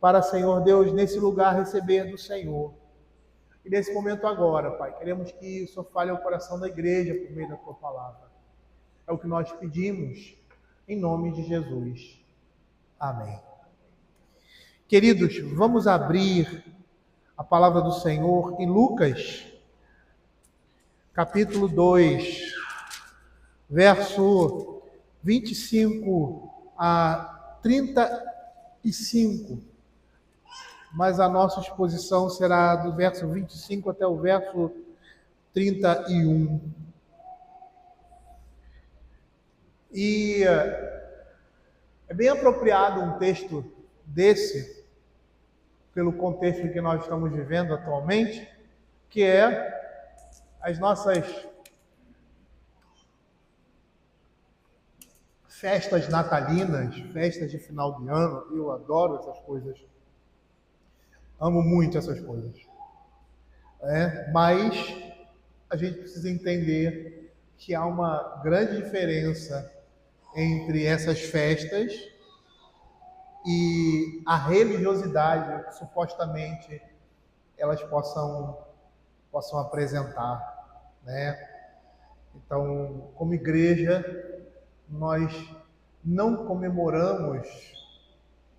para, Senhor Deus, nesse lugar receber do Senhor. E nesse momento agora, Pai, queremos que o Senhor fale ao coração da igreja por meio da Tua palavra. É o que nós pedimos, em nome de Jesus. Amém. Queridos, vamos abrir a palavra do Senhor em Lucas, capítulo 2, verso 25 a 35. Mas a nossa exposição será do verso 25 até o verso 31. E é bem apropriado um texto desse, pelo contexto em que nós estamos vivendo atualmente, que é as nossas festas natalinas, festas de final de ano. Eu adoro essas coisas. Amo muito essas coisas. Mas a gente precisa entender que há uma grande diferença entre essas festas e a religiosidade que supostamente elas possam apresentar, né? Então, como igreja, nós não comemoramos,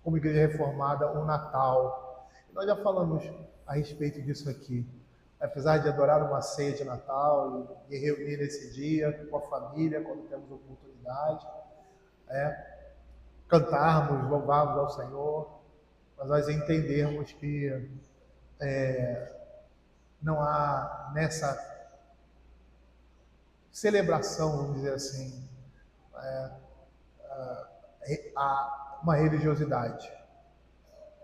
como igreja reformada, o Natal. Nós já falamos a respeito disso aqui. Apesar de adorar uma ceia de Natal e reunir nesse dia com a família, quando temos oportunidade, cantarmos, louvarmos ao Senhor, mas nós entendermos que não há nessa celebração, vamos dizer assim, uma religiosidade.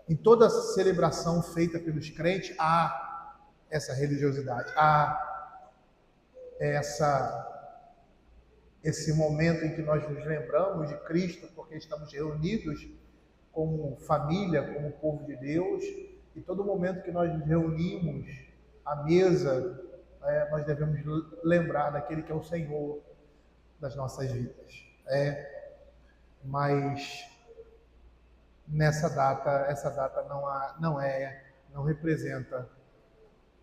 Em toda celebração feita pelos crentes, há essa religiosidade, há esse momento em que nós nos lembramos de Cristo, porque estamos reunidos como família, como povo de Deus, e todo momento que nós nos reunimos à mesa, nós devemos lembrar daquele que é o Senhor das nossas vidas. Mas essa data não representa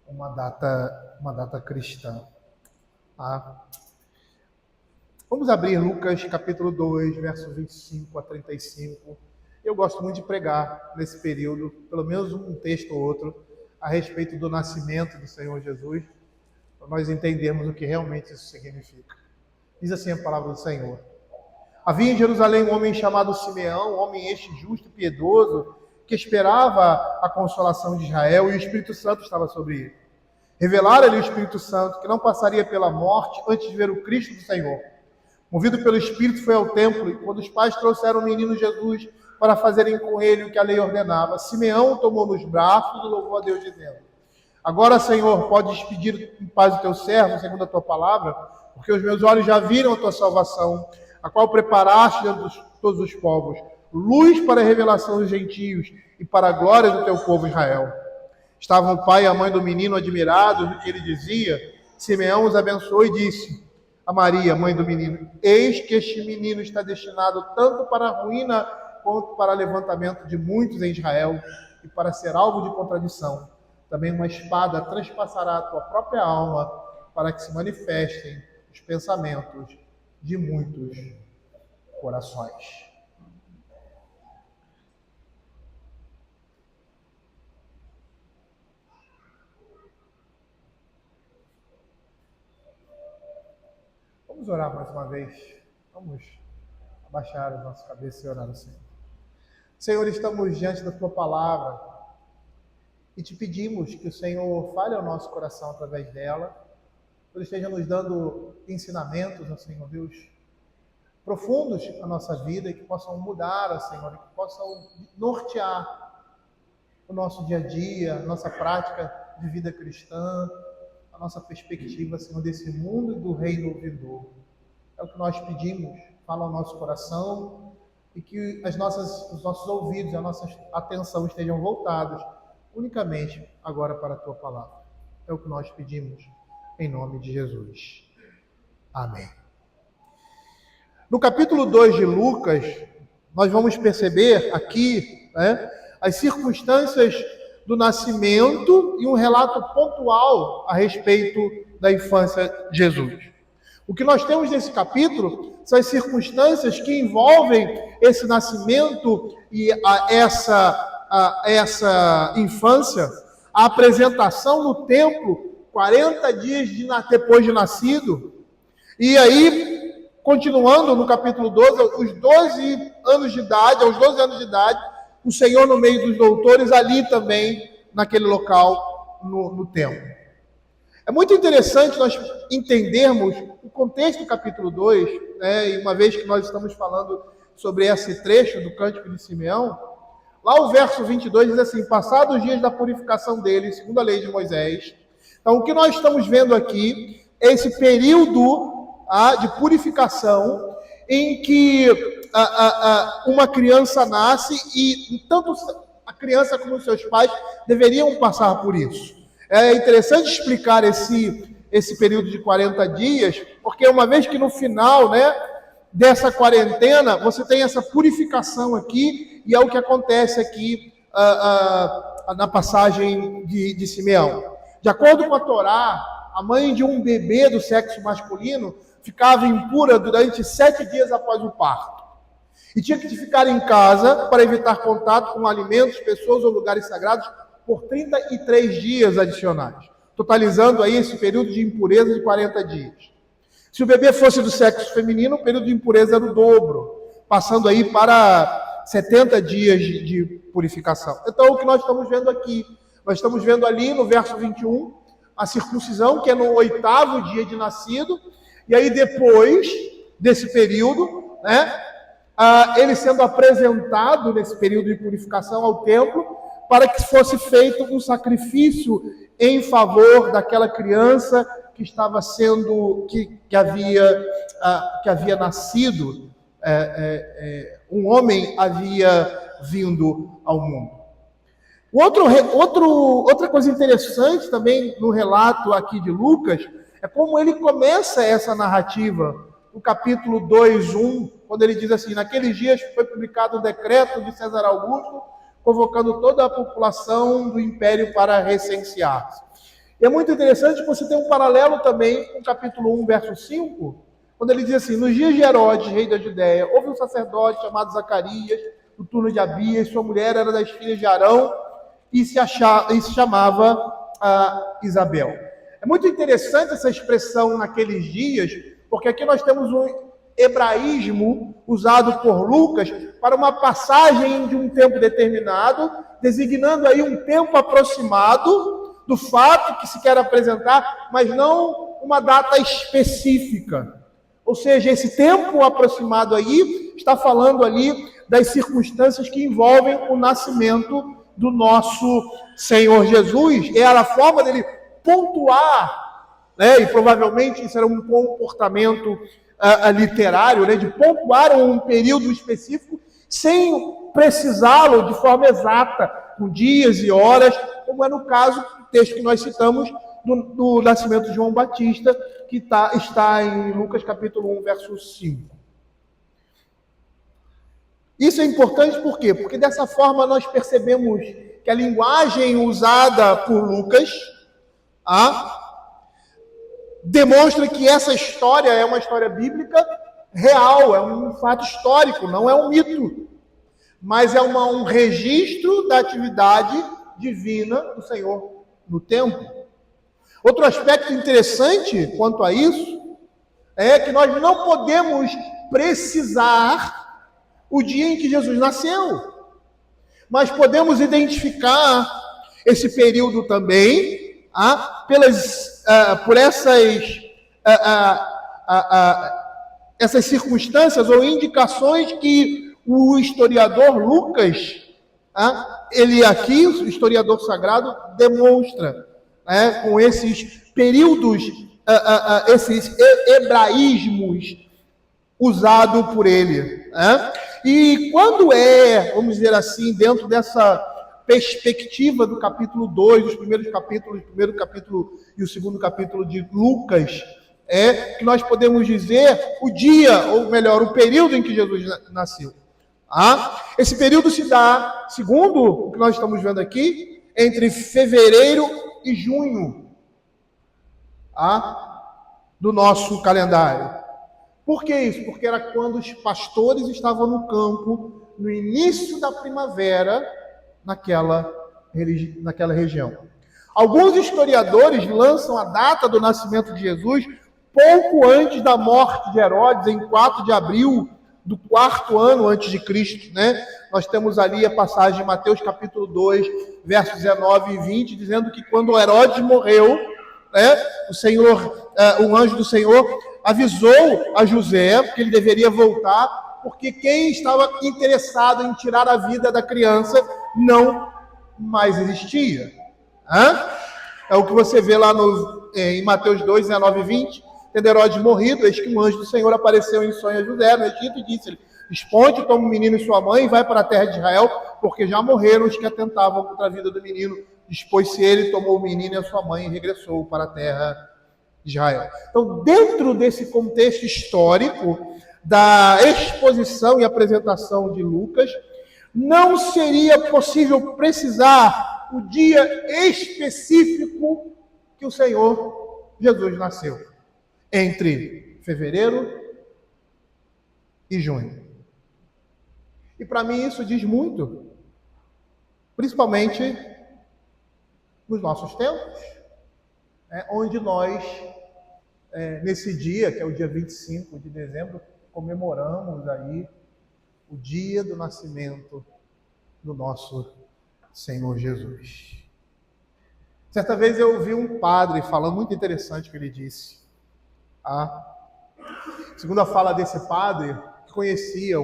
uma data cristã. Tá? Vamos abrir Lucas capítulo 2, versos 25 a 35. Eu gosto muito de pregar nesse período, pelo menos um texto ou outro, a respeito do nascimento do Senhor Jesus, para nós entendermos o que realmente isso significa. Diz assim a palavra do Senhor. Havia em Jerusalém um homem chamado Simeão, um homem este justo e piedoso, que esperava a consolação de Israel, e o Espírito Santo estava sobre ele. Revelara-lhe o Espírito Santo que não passaria pela morte antes de ver o Cristo do Senhor. Movido pelo Espírito, foi ao templo, e quando os pais trouxeram o menino Jesus para fazerem com ele o que a lei ordenava, Simeão o tomou nos braços e louvou a Deus, dizendo: Agora, Senhor, podes despedir em paz o teu servo, segundo a tua palavra, porque os meus olhos já viram a tua salvação, a qual preparaste diante de todos os povos, luz para a revelação dos gentios e para a glória do teu povo Israel. Estavam o pai e a mãe do menino admirados do que ele dizia. Simeão os abençoou e disse a Maria, mãe do menino: Eis que este menino está destinado tanto para a ruína quanto para o levantamento de muitos em Israel, e para ser alvo de contradição. Também uma espada transpassará a tua própria alma, para que se manifestem os pensamentos de muitos corações. Vamos orar mais uma vez. Vamos abaixar as nossas cabeças e orar ao Senhor. Senhor, estamos diante da tua palavra e te pedimos que o Senhor fale ao nosso coração através dela. Que Ele esteja nos dando ensinamentos, ó Senhor Deus, profundos na nossa vida, e que possam mudar, ó Senhor, e que possam nortear o nosso dia a dia, a nossa prática de vida cristã, a nossa perspectiva, Senhor, desse mundo e do reino vindouro. É o que nós pedimos, fala ao nosso coração, e que os nossos ouvidos, a nossa atenção estejam voltados unicamente agora para a tua palavra. É o que nós pedimos, em nome de Jesus. Amém. No capítulo 2 de Lucas, nós vamos perceber aqui as circunstâncias do nascimento e um relato pontual a respeito da infância de Jesus. O que nós temos nesse capítulo são as circunstâncias que envolvem esse nascimento e essa infância, a apresentação no templo, 40 dias depois de nascido, e aí, continuando no capítulo 12, aos 12 anos de idade, o Senhor no meio dos doutores, ali também, naquele local, no templo. É muito interessante nós entendermos o contexto do capítulo 2, né, e uma vez que nós estamos falando sobre esse trecho do Cântico de Simeão, lá o verso 22 diz assim: passados os dias da purificação dele, segundo a lei de Moisés. Então, o que nós estamos vendo aqui é esse período de purificação em que uma criança nasce e tanto a criança como os seus pais deveriam passar por isso. É interessante explicar esse período de 40 dias, porque uma vez que no final, né, dessa quarentena, você tem essa purificação aqui, e é o que acontece aqui na passagem de Simeão. De acordo com a Torá, a mãe de um bebê do sexo masculino ficava impura durante 7 dias após o parto. E tinha que ficar em casa para evitar contato com alimentos, pessoas ou lugares sagrados por 33 dias adicionais, totalizando aí esse período de impureza de 40 dias. Se o bebê fosse do sexo feminino, o período de impureza era o dobro, passando aí para 70 dias de purificação. Então, o que nós estamos vendo aqui? Nós estamos vendo ali no verso 21, a circuncisão, que é no 8º dia de nascido, e aí depois desse período, né, ele sendo apresentado nesse período de purificação ao templo, para que fosse feito um sacrifício em favor daquela criança que estava sendo, que havia nascido, um homem havia vindo ao mundo. Outra coisa interessante também no relato aqui de Lucas é como ele começa essa narrativa, no capítulo 2:1, quando ele diz assim: naqueles dias foi publicado um decreto de César Augusto, convocando toda a população do império para recensear-se. E é muito interessante que você tem um paralelo também com o capítulo 1, verso 5, quando ele diz assim: nos dias de Herodes, rei da Judéia, houve um sacerdote chamado Zacarias, do turno de Abias, sua mulher era das filhas de Arão, e se chamava Isabel. É muito interessante essa expressão naqueles dias, porque aqui nós temos um hebraísmo usado por Lucas para uma passagem de um tempo determinado, designando aí um tempo aproximado do fato que se quer apresentar, mas não uma data específica. Ou seja, esse tempo aproximado aí está falando ali das circunstâncias que envolvem o nascimento do nosso Senhor Jesus. Era a forma dele pontuar, né? E provavelmente isso era um comportamento literário, né? De pontuar um período específico sem precisá-lo de forma exata, com dias e horas, como é no caso do texto que nós citamos do nascimento de João Batista, que está em Lucas capítulo 1, verso 5. Isso é importante por quê? Porque dessa forma nós percebemos que a linguagem usada por Lucas demonstra que essa história é uma história bíblica real, é um fato histórico, não é um mito, mas é um registro da atividade divina do Senhor no templo. Outro aspecto interessante quanto a isso é que nós não podemos precisar o dia em que Jesus nasceu, mas podemos identificar esse período também por essas circunstâncias ou indicações que o historiador Lucas, ele aqui, o historiador sagrado, demonstra, com esses períodos, esses hebraísmos usados por ele. E quando vamos dizer assim, dentro dessa perspectiva do capítulo 2, dos primeiros capítulos, o primeiro capítulo e o segundo capítulo de Lucas, que nós podemos dizer o dia, ou melhor, o período em que Jesus nasceu. Esse período se dá, segundo o que nós estamos vendo aqui, entre fevereiro e junho do nosso calendário. Por que isso? Porque era quando os pastores estavam no campo, no início da primavera, naquela região. Alguns historiadores lançam a data do nascimento de Jesus pouco antes da morte de Herodes, em 4 de abril do 4º ano antes de Cristo, né? Nós temos ali a passagem de Mateus capítulo 2, versos 19 e 20, dizendo que quando Herodes morreu, né, o anjo do Senhor avisou a José que ele deveria voltar, porque quem estava interessado em tirar a vida da criança não mais existia. É o que você vê lá em Mateus 2, 19 e 20. Tendo Herodes morrido, eis que um anjo do Senhor apareceu em sonho a José no Egito e disse-lhe: esponde, toma o menino e sua mãe e vai para a terra de Israel, porque já morreram os que atentavam contra a vida do menino. Dispôs-se ele, tomou o menino e a sua mãe e regressou para a terra de Israel. Então, dentro desse contexto histórico da exposição e apresentação de Lucas, não seria possível precisar o dia específico que o Senhor Jesus nasceu, entre fevereiro e junho. E para mim isso diz muito, principalmente nos nossos tempos, onde nós, nesse dia, que é o dia 25 de dezembro, comemoramos aí o dia do nascimento do nosso Senhor Jesus. Certa vez eu ouvi um padre falando, muito interessante, que ele disse. Segundo a fala desse padre, que conhecia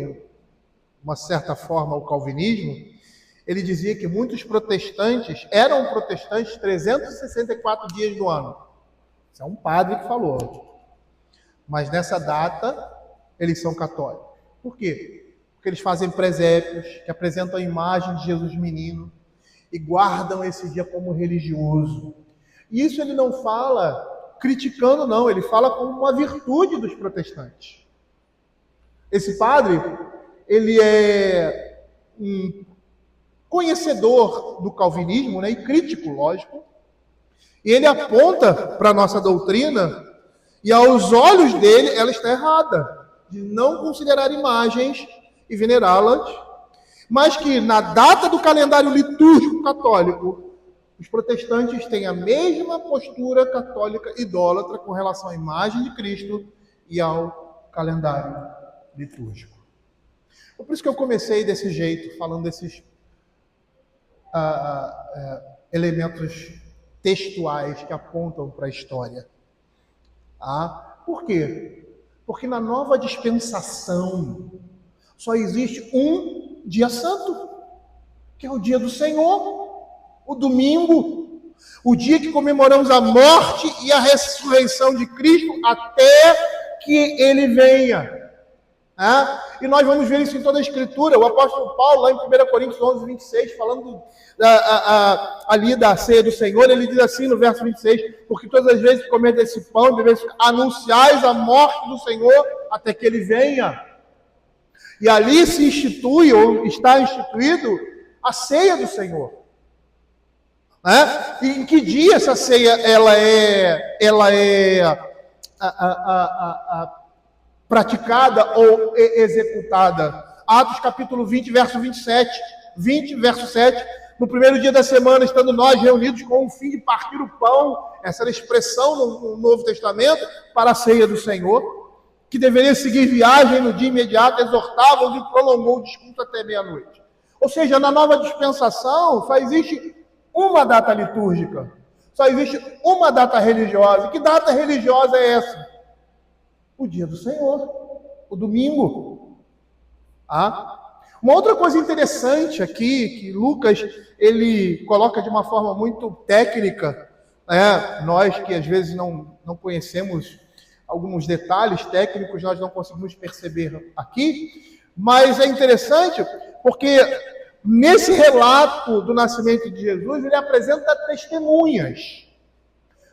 uma certa forma o calvinismo, ele dizia que muitos protestantes eram protestantes 364 dias do ano. Isso é um padre que falou. Mas nessa data, eles são católicos. Por quê? Porque eles fazem presépios, que apresentam a imagem de Jesus menino, e guardam esse dia como religioso. E isso ele não fala criticando, não. Ele fala como uma virtude dos protestantes. Esse padre, ele é um conhecedor do calvinismo, né, e crítico, lógico. E ele aponta para a nossa doutrina, e aos olhos dele, ela está errada, de não considerar imagens e venerá-las, mas que na data do calendário litúrgico católico, os protestantes têm a mesma postura católica idólatra com relação à imagem de Cristo e ao calendário litúrgico. Por isso que eu comecei desse jeito, falando desses elementos textuais que apontam para a história. Por quê? Porque na nova dispensação só existe um dia santo, que é o dia do Senhor, o domingo, o dia que comemoramos a morte e a ressurreição de Cristo até que Ele venha. E nós vamos ver isso em toda a Escritura. O apóstolo Paulo, lá em 1 Coríntios 11, 26, falando ali da ceia do Senhor, ele diz assim no verso 26, porque todas as vezes que comer desse pão e beber, anunciais a morte do Senhor até que Ele venha. E ali se institui, ou está instituído, a ceia do Senhor. E em que dia essa ceia ela é praticada ou executada? Atos capítulo 20, verso 27. 20, verso 7. No primeiro dia da semana, estando nós reunidos com o fim de partir o pão, essa era a expressão no Novo Testamento para a ceia do Senhor, que deveria seguir viagem no dia imediato, exortava-os e prolongou o discurso até meia-noite. Ou seja, na nova dispensação só existe uma data litúrgica, só existe uma data religiosa. E que data religiosa é essa? O dia do Senhor, o domingo. Uma outra coisa interessante aqui, que Lucas ele coloca de uma forma muito técnica, nós que às vezes não conhecemos alguns detalhes técnicos, nós não conseguimos perceber aqui, mas é interessante porque nesse relato do nascimento de Jesus, ele apresenta testemunhas.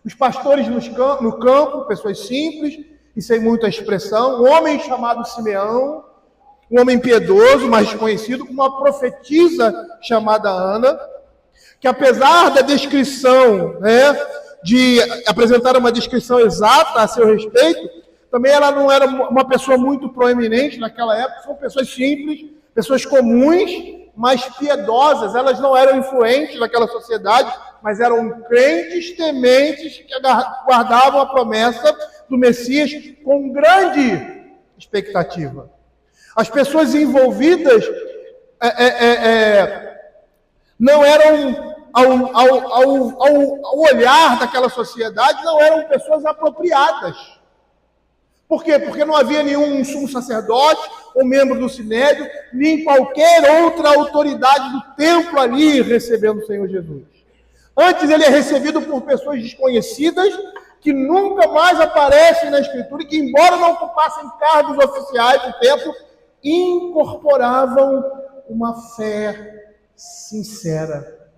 Os pastores no campo, pessoas simples e sem muita expressão, um homem chamado Simeão, um homem piedoso, mais conhecido como uma profetisa chamada Ana, que apesar da descrição, de apresentar uma descrição exata a seu respeito, também ela não era uma pessoa muito proeminente naquela época, são pessoas simples, pessoas comuns, mas piedosas. Elas não eram influentes naquela sociedade, mas eram crentes tementes que guardavam a promessa do Messias com grande expectativa. As pessoas envolvidas não eram, ao olhar daquela sociedade, não eram pessoas apropriadas. Por quê? Porque não havia nenhum sumo sacerdote ou membro do Sinédrio, nem qualquer outra autoridade do templo ali recebendo o Senhor Jesus. Antes ele é recebido por pessoas desconhecidas, que nunca mais aparecem na Escritura e que, embora não ocupassem cargos oficiais do templo, incorporavam uma fé sincera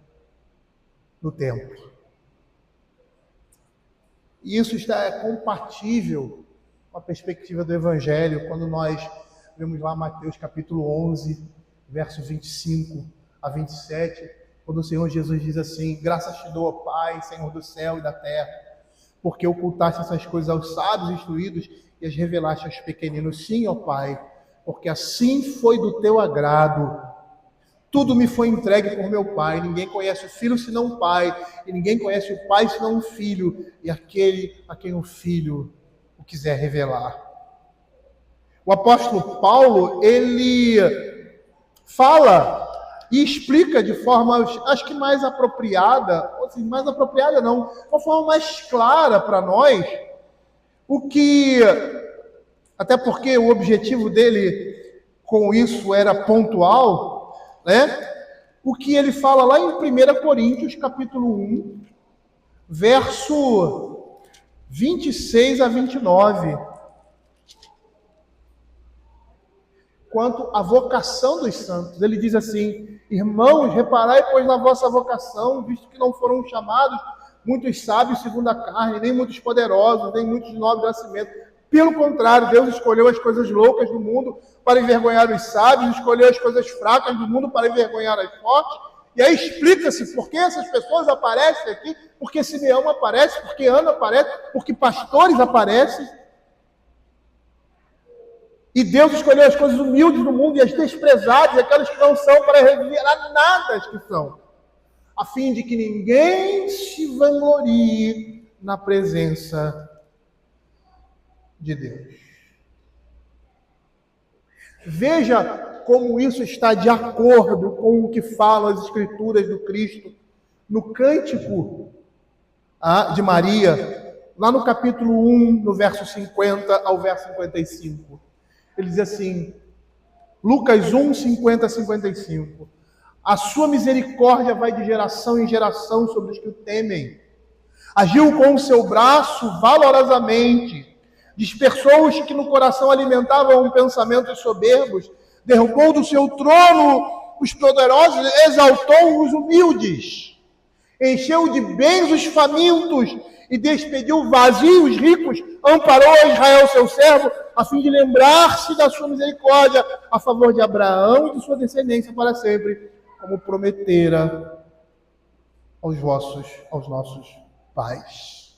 no templo. E isso está compatível com a perspectiva do Evangelho, quando nós vemos lá Mateus capítulo 11, versos 25 a 27, quando o Senhor Jesus diz assim: graças te dou, ó Pai, Senhor do céu e da terra, porque ocultaste essas coisas aos sábios e instruídos e as revelaste aos pequeninos. Sim, ó Pai, porque assim foi do teu agrado. Tudo me foi entregue por meu Pai. Ninguém conhece o Filho senão o Pai, e ninguém conhece o Pai senão o Filho, e aquele a quem o Filho o quiser revelar. O apóstolo Paulo, ele fala e explica de forma, acho que mais apropriada, ou assim, mais apropriada não, uma forma mais clara para nós, o que, até porque o objetivo dele com isso era pontual, o que ele fala lá em 1 Coríntios, capítulo 1, verso 26 a 29, quanto à vocação dos santos. Ele diz assim: irmãos, reparai, pois, na vossa vocação, visto que não foram chamados muitos sábios segundo a carne, nem muitos poderosos, nem muitos de nobre nascimento. Pelo contrário, Deus escolheu as coisas loucas do mundo para envergonhar os sábios, escolheu as coisas fracas do mundo para envergonhar as fortes. E aí explica-se por que essas pessoas aparecem aqui, porque Simeão aparece, porque Ana aparece, porque pastores aparecem. E Deus escolheu as coisas humildes do mundo e as desprezadas, aquelas que não são, para revelar nada as que são, a fim de que ninguém se vanglorie na presença de Deus. Veja como isso está de acordo com o que falam as Escrituras do Cristo no Cântico de Maria, lá no capítulo 1, no verso 50 ao verso 55. Ele diz assim, Lucas 1, 50 a 55. A sua misericórdia vai de geração em geração sobre os que o temem. Agiu com o seu braço valorosamente, dispersou os que no coração alimentavam pensamentos soberbos, derrubou do seu trono os poderosos, exaltou os humildes, encheu de bens os famintos e despediu vazios os ricos, amparou a Israel seu servo, a fim de lembrar-se da sua misericórdia a favor de Abraão e de sua descendência para sempre, como prometera aos nossos pais.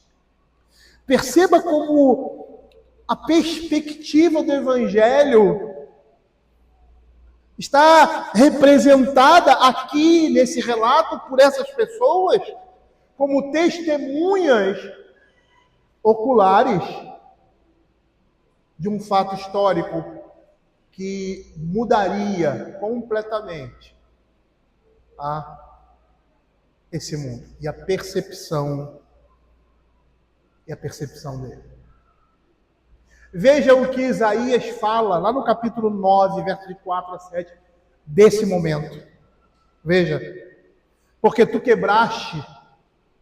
Perceba como a perspectiva do Evangelho está representada aqui nesse relato por essas pessoas como testemunhas oculares de um fato histórico que mudaria completamente esse mundo e a percepção dele. Veja o que Isaías fala lá no capítulo 9, versos de 4 a 7, desse momento. Veja, porque tu quebraste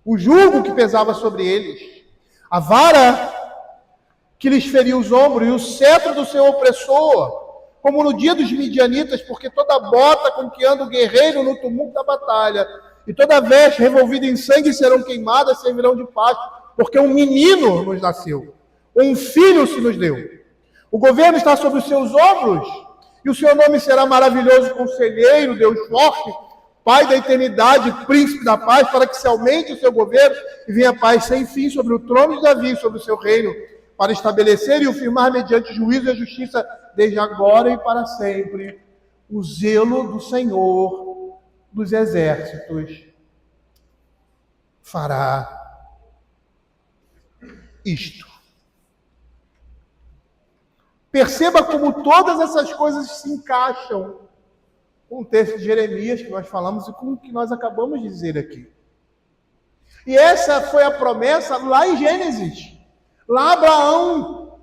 o jugo que pesava sobre eles, a vara que lhes feria os ombros e o cetro do seu opressor, como no dia dos midianitas, porque toda bota com que anda o guerreiro no tumulto da batalha, e toda veste revolvida em sangue serão queimadas, servirão de pasto, porque um menino nos nasceu, um filho se nos deu. O governo está sobre os seus ombros, E o seu nome será maravilhoso, conselheiro, Deus forte, Pai da eternidade, príncipe da paz, para que se aumente o seu governo e venha a paz sem fim sobre o trono de Davi, sobre o seu reino, para estabelecer e o firmar mediante juízo e a justiça, desde agora e para sempre. O zelo do Senhor dos exércitos fará isto. Perceba como todas essas coisas se encaixam com o texto de Jeremias que nós falamos e com o que nós acabamos de dizer aqui. E essa foi a promessa lá em Gênesis. Lá Abraão,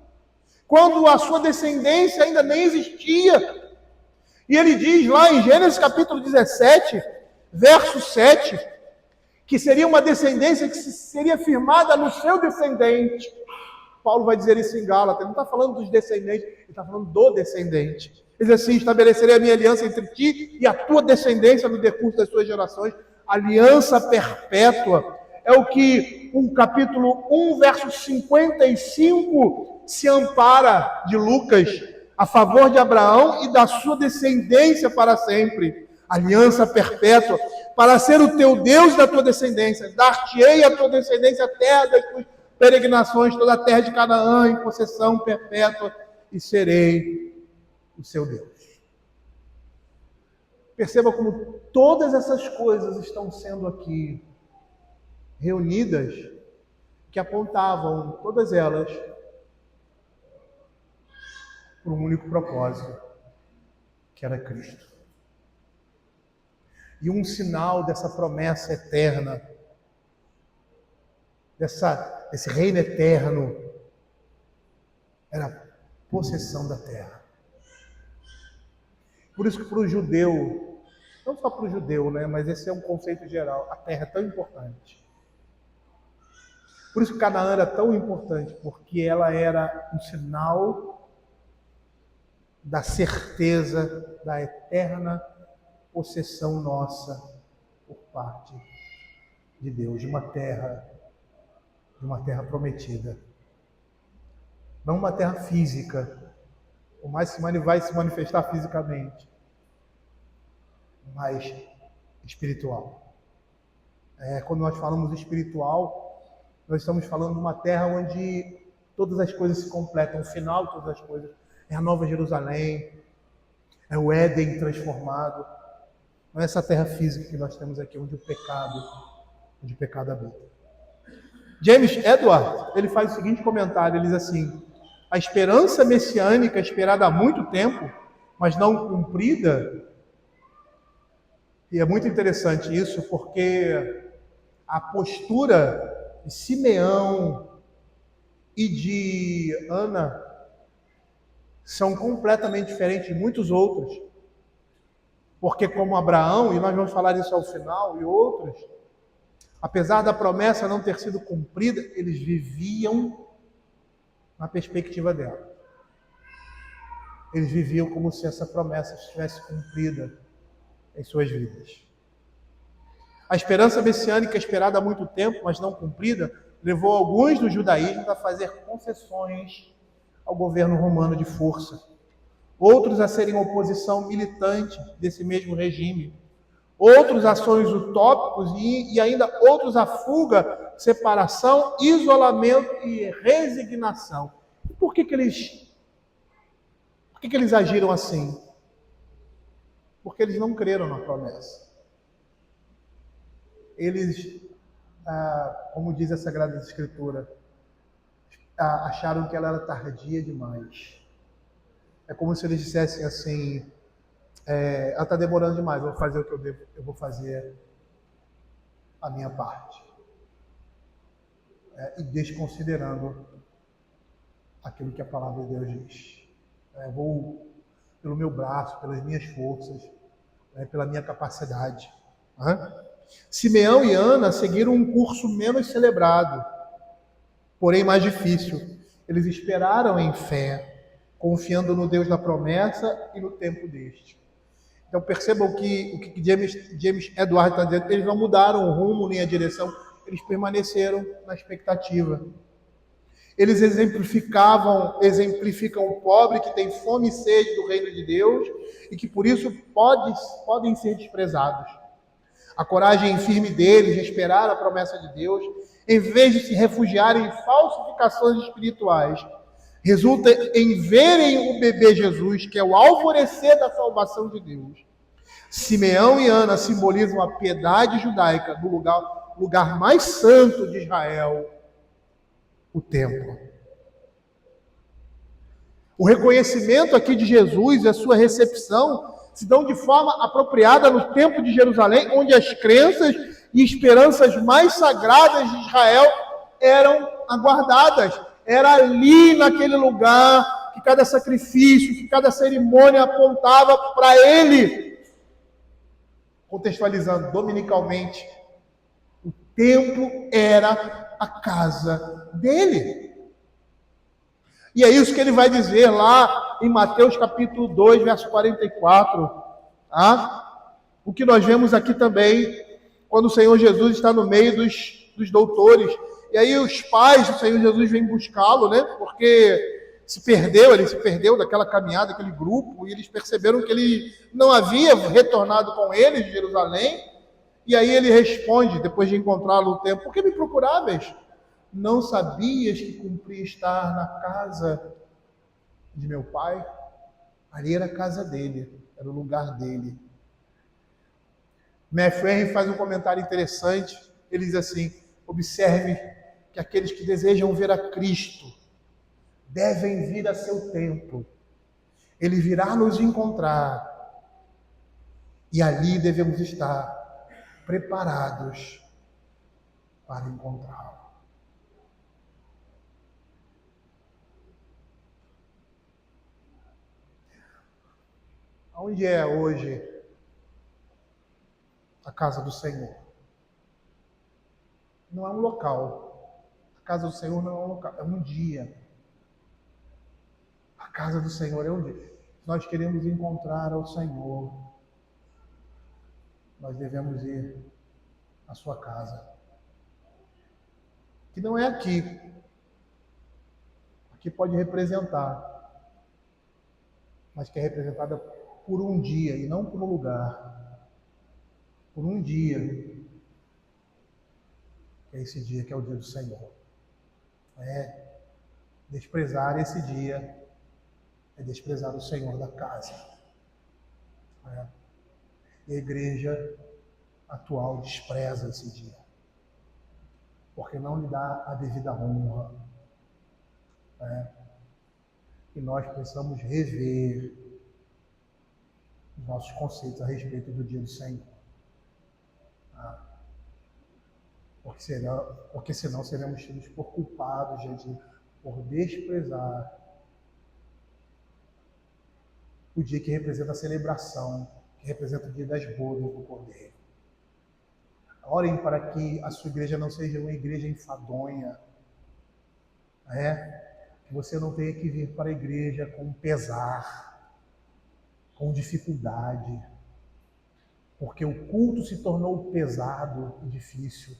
quando a sua descendência ainda nem existia. E ele diz lá em Gênesis capítulo 17, verso 7, que seria uma descendência que seria firmada no seu descendente. Paulo vai dizer isso em Gálatas, ele não está falando dos descendentes, ele está falando do descendente. Ele diz assim: estabelecerei a minha aliança entre ti e a tua descendência no decurso das suas gerações. Aliança perpétua é o que o capítulo 1, verso 55 se ampara de Lucas, a favor de Abraão e da sua descendência para sempre. Aliança perpétua, para ser o teu Deus e da tua descendência. Dar-te-ei a tua descendência a terra das tuas peregrinações, toda a terra de Canaã em possessão perpétua, e serei o seu Deus. Perceba como todas essas coisas estão sendo aqui reunidas, que apontavam, todas elas, para um único propósito, que era Cristo. E um sinal dessa promessa eterna, desse reino eterno, era a possessão da terra. Por isso que para o judeu, não só para o judeu, né, mas esse é um conceito geral, a terra é tão importante. Por isso que Canaã era tão importante, porque ela era um sinal da certeza da eterna possessão nossa por parte de Deus, de uma terra prometida. Não uma terra física, por mais que vai se manifestar fisicamente, mas espiritual. Quando nós falamos espiritual, nós estamos falando de uma terra onde todas as coisas se completam, o final de todas as coisas. É a Nova Jerusalém, é o Éden transformado. Não é essa terra física que nós temos aqui, onde o pecado habita. James Edwards, ele faz o seguinte comentário, ele diz assim: a esperança messiânica esperada há muito tempo, mas não cumprida. E é muito interessante isso, porque a postura de Simeão e de Ana são completamente diferentes de muitos outros. Porque como Abraão, e nós vamos falar isso ao final, e outros, apesar da promessa não ter sido cumprida, eles viviam na perspectiva dela. Eles viviam como se essa promessa estivesse cumprida em suas vidas. A esperança messiânica esperada há muito tempo, mas não cumprida, levou alguns do judaísmo a fazer concessões ao governo romano de força. Outros a serem oposição militante desse mesmo regime. Outros a sonhos utópicos e ainda outros a fuga, separação, isolamento e resignação. E por que eles agiram assim? Porque eles não creram na promessa. Eles, como diz a Sagrada Escritura, acharam que ela era tardia demais. É como se eles dissessem assim: ela está demorando demais, eu vou fazer o que eu vou fazer a minha parte. E desconsiderando aquilo que a palavra de Deus diz. Vou pelo meu braço, pelas minhas forças, pela minha capacidade. Simeão e Ana seguiram um curso menos celebrado, porém mais difícil. Eles esperaram em fé, confiando no Deus da promessa e no tempo deste. Então percebam o que James Edwards está dizendo. Eles não mudaram o rumo nem a direção, eles permaneceram na expectativa. Eles exemplificam o pobre que tem fome e sede do reino de Deus e que por isso podem ser desprezados. A coragem firme deles de esperar a promessa de Deus, em vez de se refugiarem em falsificações espirituais, resulta em verem o bebê Jesus, que é o alvorecer da salvação de Deus. Simeão e Ana simbolizam a piedade judaica do lugar mais santo de Israel, o templo. O reconhecimento aqui de Jesus e a sua recepção se dão de forma apropriada no templo de Jerusalém, onde as crenças e esperanças mais sagradas de Israel eram aguardadas. Era ali, naquele lugar, que cada sacrifício, que cada cerimônia apontava para ele. Contextualizando dominicalmente, o templo era a casa dele. E é isso que ele vai dizer lá em Mateus capítulo 2, verso 44. O que nós vemos aqui também, quando o Senhor Jesus está no meio dos doutores. E aí os pais do Senhor Jesus vêm buscá-lo, né? Porque ele se perdeu daquela caminhada, daquele grupo, e eles perceberam que ele não havia retornado com eles de Jerusalém. E aí ele responde, depois de encontrá-lo no templo: por que me procuráveis? Não sabias que cumpria estar na casa de meu pai? Ali era a casa dele, era o lugar dele. Matthew faz um comentário interessante. Ele diz assim: observe que aqueles que desejam ver a Cristo devem vir a seu templo. Ele virá nos encontrar e ali devemos estar preparados para encontrá-lo. Onde é hoje a casa do Senhor? Não é um local. A casa do Senhor não é um local, é um dia. A casa do Senhor é um dia. Nós queremos encontrar ao Senhor. Nós devemos ir à sua casa. Que não é aqui. Aqui pode representar, mas que é representada por um dia e não por um lugar. Por um dia. É esse dia que é o dia do Senhor. Desprezar esse dia é desprezar o Senhor da casa. E a igreja atual despreza esse dia, porque não lhe dá a devida honra. E nós precisamos rever os nossos conceitos a respeito do dia do Senhor. Porque senão seremos tidos por culpados, por desprezar o dia que representa a celebração, que representa o dia das bodas do Cordeiro. Orem para que a sua igreja não seja uma igreja enfadonha, que você não tenha que vir para a igreja com pesar, com dificuldade, porque o culto se tornou pesado e difícil.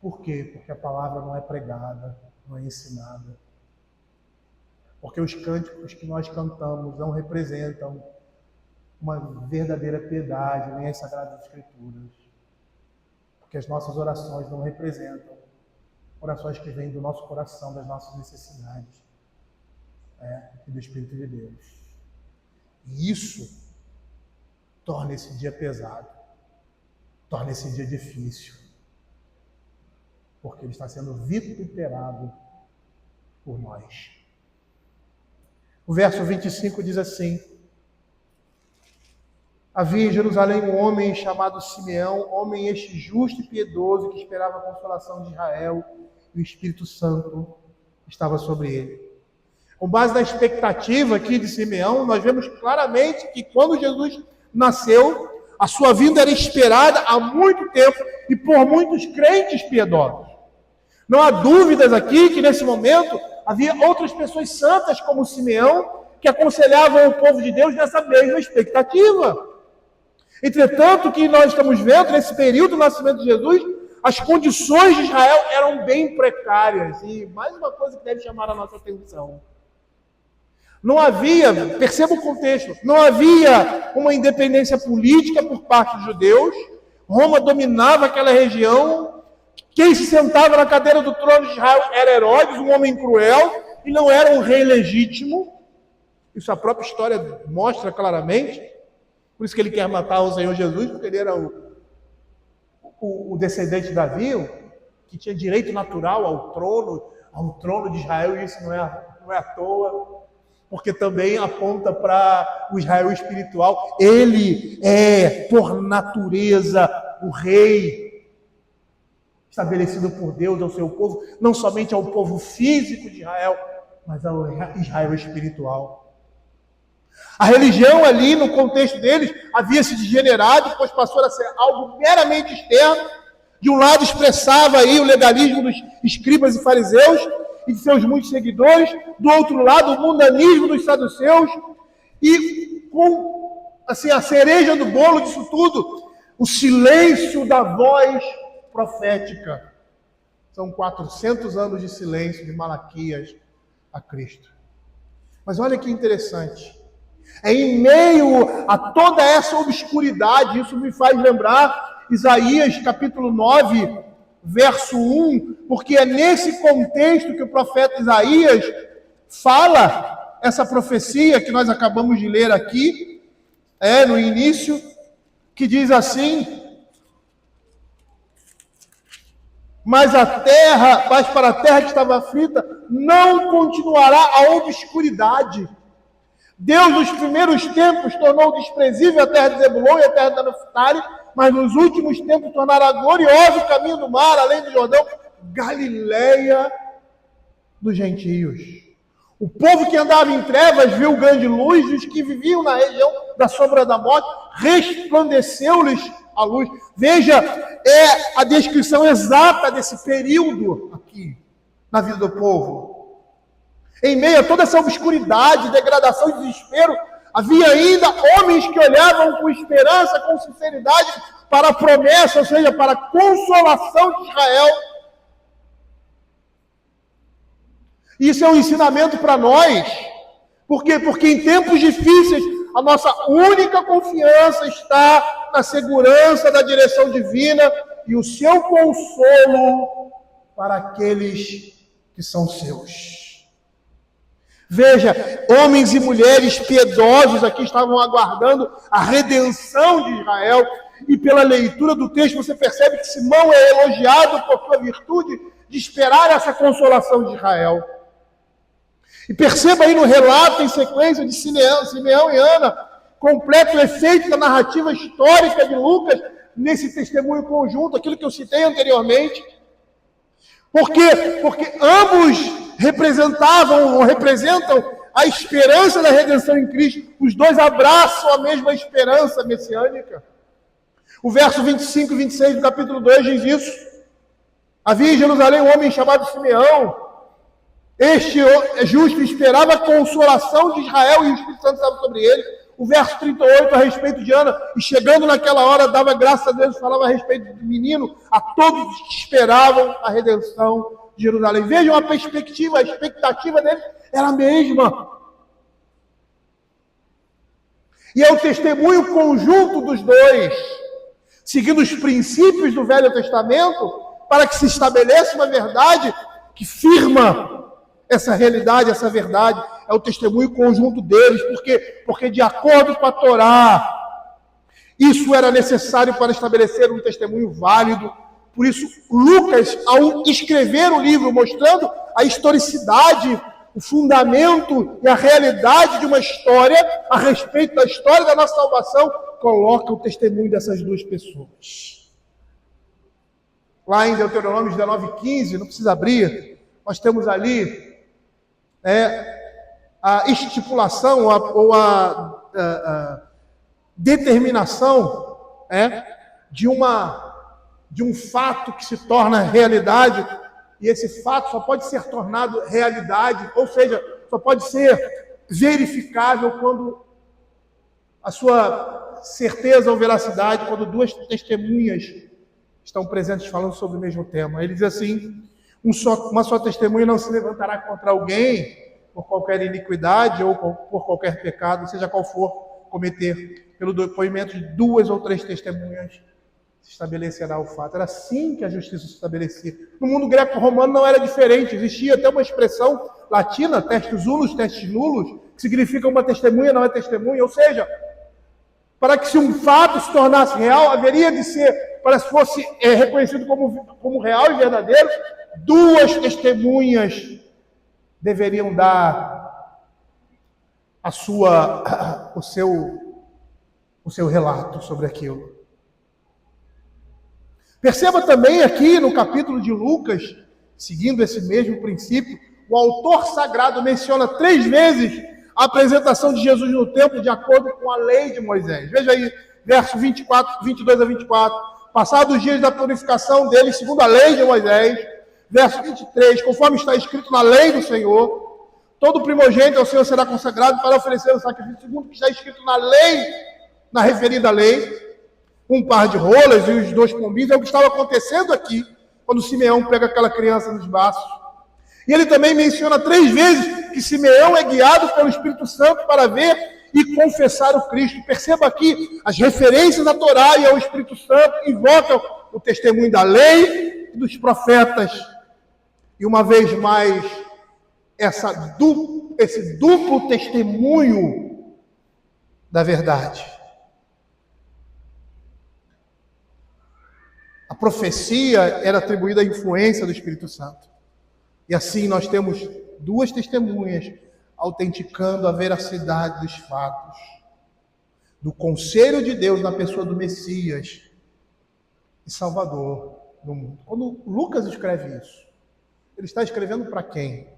Por quê? Porque a palavra não é pregada, não é ensinada. Porque os cânticos que nós cantamos não representam uma verdadeira piedade, nem as Sagradas Escrituras. Porque as nossas orações não representam orações que vêm do nosso coração, das nossas necessidades, e do Espírito de Deus. E isso torna esse dia pesado, torna esse dia difícil, porque ele está sendo vituperado por nós. O verso 25 diz assim: havia em Jerusalém um homem chamado Simeão, homem este justo e piedoso, que esperava a consolação de Israel, e o Espírito Santo estava sobre ele. Com base na expectativa aqui de Simeão, nós vemos claramente que quando Jesus nasceu, a sua vinda era esperada há muito tempo e por muitos crentes piedosos. Não há dúvidas aqui que nesse momento havia outras pessoas santas como Simeão que aconselhavam o povo de Deus nessa mesma expectativa. Entretanto, o que nós estamos vendo nesse período do nascimento de Jesus, as condições de Israel eram bem precárias. E mais uma coisa que deve chamar a nossa atenção. Não havia, perceba o contexto, não havia uma independência política por parte dos judeus. Roma dominava aquela região. Quem se sentava na cadeira do trono de Israel era Herodes, um homem cruel, e não era um rei legítimo. Isso a própria história mostra claramente. Por isso que ele quer matar o Senhor Jesus, porque ele era o descendente de Davi, que tinha direito natural ao trono de Israel, e isso não é à toa, porque também aponta para o Israel espiritual. Ele é, por natureza, o rei estabelecido por Deus ao seu povo, não somente ao povo físico de Israel, mas ao Israel espiritual. A religião ali, no contexto deles, havia se degenerado, pois passou a ser algo meramente externo. De um lado expressava aí o legalismo dos escribas e fariseus e de seus muitos seguidores, do outro lado o mundanismo dos saduceus, e com assim, a cereja do bolo disso tudo, o silêncio da voz profética. São 400 anos de silêncio de Malaquias a Cristo. Mas olha que interessante. É em meio a toda essa obscuridade, isso me faz lembrar Isaías capítulo 9, verso 1, porque é nesse contexto que o profeta Isaías fala essa profecia que nós acabamos de ler aqui, no início, que diz assim: mas para a terra que estava aflita, não continuará a obscuridade. Deus, nos primeiros tempos, tornou desprezível a terra de Zebulon e a terra de Naftali, mas nos últimos tempos tornará glorioso o caminho do mar, além do Jordão, Galileia dos gentios. O povo que andava em trevas viu grande luz, e os que viviam na região da sombra da morte, resplandeceu-lhes a luz. Veja, é a descrição exata desse período aqui, na vida do povo. Em meio a toda essa obscuridade, degradação e desespero, havia ainda homens que olhavam com esperança, com sinceridade, para a promessa, ou seja, para a consolação de Israel. Isso é um ensinamento para nós. Por quê? Porque em tempos difíceis, a nossa única confiança está na segurança da direção divina e o seu consolo para aqueles que são seus. Veja, homens e mulheres piedosos aqui estavam aguardando a redenção de Israel, e pela leitura do texto você percebe que Simão é elogiado por sua virtude de esperar essa consolação de Israel. E perceba aí no relato em sequência de Simeão e Ana, completo efeito da narrativa histórica de Lucas nesse testemunho conjunto, aquilo que eu citei anteriormente. Por quê? Porque ambos representam a esperança da redenção em Cristo. Os dois abraçam a mesma esperança messiânica. O verso 25 e 26 do capítulo 2 diz isso. Havia em Jerusalém um homem chamado Simeão. Este justo esperava a consolação de Israel, e o Espírito Santo estava sobre ele. O verso 38 a respeito de Ana, e chegando naquela hora, dava graças a Deus, falava a respeito do menino, a todos que esperavam a redenção de Jerusalém. Vejam a perspectiva, a expectativa deles era a mesma. E é o testemunho conjunto dos dois, seguindo os princípios do Velho Testamento, para que se estabeleça uma verdade que firma essa realidade, essa verdade. É o testemunho conjunto deles. Por quê? Porque de acordo com a Torá, isso era necessário para estabelecer um testemunho válido. Por isso, Lucas, ao escrever o livro mostrando a historicidade, o fundamento e a realidade de uma história a respeito da história da nossa salvação, coloca o testemunho dessas duas pessoas. Lá em Deuteronômio 19:15, não precisa abrir, nós temos ali a estipulação ou a determinação de um fato que se torna realidade, e esse fato só pode ser tornado realidade, ou seja, só pode ser verificável quando a sua certeza ou veracidade, quando duas testemunhas estão presentes falando sobre o mesmo tema. Ele diz assim: uma só testemunha não se levantará contra alguém por qualquer iniquidade ou por qualquer pecado, seja qual for cometer. Pelo depoimento de 2 ou 3 testemunhas se estabelecerá o fato. Era assim que a justiça se estabelecia. No mundo greco-romano não era diferente. Existia até uma expressão latina, testes unus, testes nulos, que significa uma testemunha não é testemunha. Ou seja, para que se um fato se tornasse real, haveria de ser, para que fosse reconhecido como real e verdadeiro, 2 testemunhas deveriam dar o seu relato sobre aquilo. Perceba também aqui no capítulo de Lucas, seguindo esse mesmo princípio, o autor sagrado menciona 3 vezes a apresentação de Jesus no templo de acordo com a lei de Moisés. Veja aí, verso 22 a 24. Passados os dias da purificação dele, segundo a lei de Moisés. Verso 23, conforme está escrito na lei do Senhor, todo primogênito ao Senhor será consagrado para oferecer o sacrifício, segundo o que está escrito na lei, na referida lei. Um par de rolas e os 2 pombinhos, é o que estava acontecendo aqui, quando Simeão pega aquela criança nos braços. E ele também menciona 3 vezes que Simeão é guiado pelo Espírito Santo para ver e confessar o Cristo. Perceba aqui, as referências à Torá e ao Espírito Santo invocam o testemunho da lei e dos profetas. E uma vez mais, esse duplo testemunho da verdade. A profecia era atribuída à influência do Espírito Santo. E assim nós temos 2 testemunhas autenticando a veracidade dos fatos, do conselho de Deus na pessoa do Messias e Salvador do mundo. Quando Lucas escreve isso, ele está escrevendo para quem?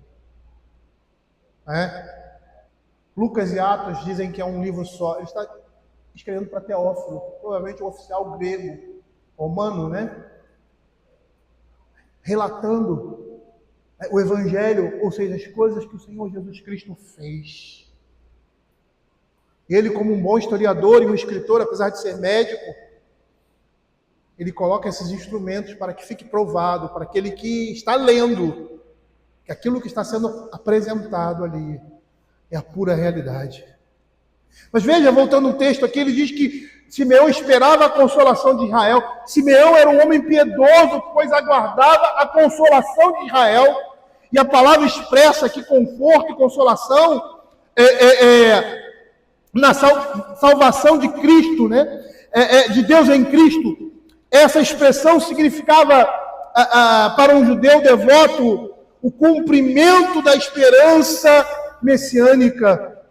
Lucas e Atos dizem que é um livro só. Ele está escrevendo para Teófilo, provavelmente um oficial grego, romano, relatando o Evangelho, ou seja, as coisas que o Senhor Jesus Cristo fez. Ele, como um bom historiador e um escritor, apesar de ser médico, ele coloca esses instrumentos para que fique provado, para aquele que está lendo, que aquilo que está sendo apresentado ali é a pura realidade. Mas veja, voltando ao texto aqui, ele diz que Simeão esperava a consolação de Israel. Simeão era um homem piedoso, pois aguardava a consolação de Israel. E a palavra expressa aqui conforto e consolação na salvação de Cristo, de Deus em Cristo. Essa expressão significava para um judeu devoto o cumprimento da esperança messiânica.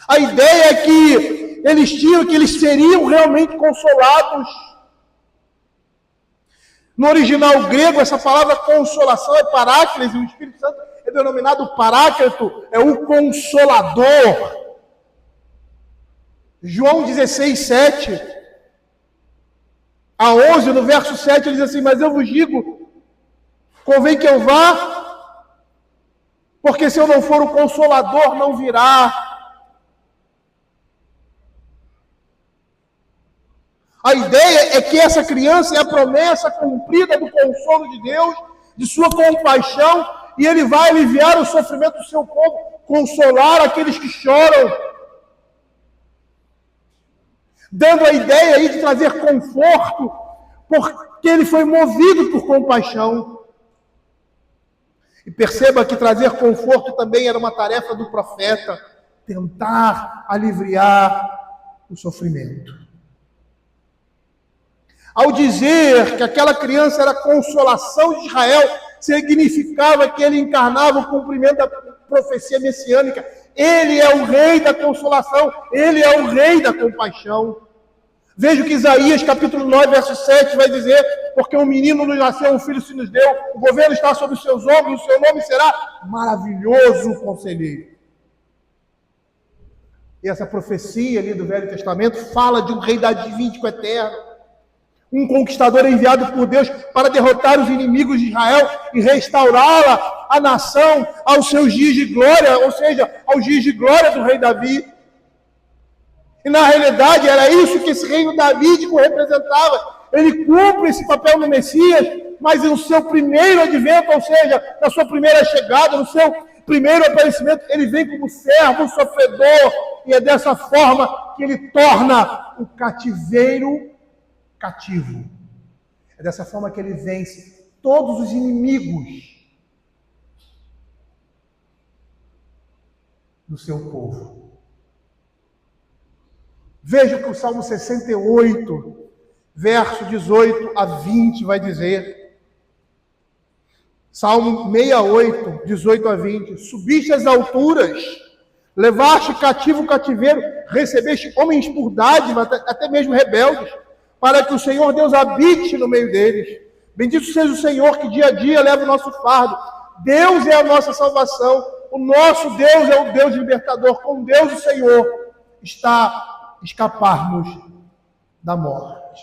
A ideia é que eles seriam realmente consolados. No original grego, essa palavra consolação é paráclise, o Espírito Santo é denominado paráclito, é o consolador. João 16, 7 a 11, no verso 7, ele diz assim: mas eu vos digo, convém que eu vá, porque se eu não for, o Consolador não virá. A ideia é que essa criança é a promessa cumprida do consolo de Deus, de sua compaixão, e ele vai aliviar o sofrimento do seu povo, consolar aqueles que choram, dando a ideia aí de trazer conforto, porque ele foi movido por compaixão. E perceba que trazer conforto também era uma tarefa do profeta, tentar aliviar o sofrimento. Ao dizer que aquela criança era a consolação de Israel, significava que ele encarnava o cumprimento da profecia messiânica. Ele é o rei da consolação, ele é o rei da compaixão. Veja o que Isaías, capítulo 9, verso 7, vai dizer: porque um menino nos nasceu, um filho se nos deu, o governo está sobre os seus ombros, o seu nome será Maravilhoso Conselheiro. E essa profecia ali do Velho Testamento fala de um rei davídico eterno, um conquistador enviado por Deus para derrotar os inimigos de Israel e restaurá-la, a nação, aos seus dias de glória, ou seja, aos dias de glória do rei Davi. E na realidade era isso que esse reino davídico representava. ele cumpre esse papel no Messias, mas no seu primeiro advento, ou seja, na sua primeira chegada, no seu primeiro aparecimento, ele vem como servo sofredor, e é dessa forma que ele torna o cativeiro cativo. É dessa forma que ele vence todos os inimigos do seu povo. Veja o que o Salmo 68, verso 18 a 20 vai dizer. Salmo 68, 18 a 20. Subiste às alturas, levaste cativo o cativeiro, recebeste homens por dádiva, até mesmo rebeldes, para que o Senhor Deus habite no meio deles. Bendito seja o Senhor que dia a dia leva o nosso fardo. Deus é a nossa salvação. O nosso Deus é o Deus libertador. Com Deus o Senhor está escaparmos da morte.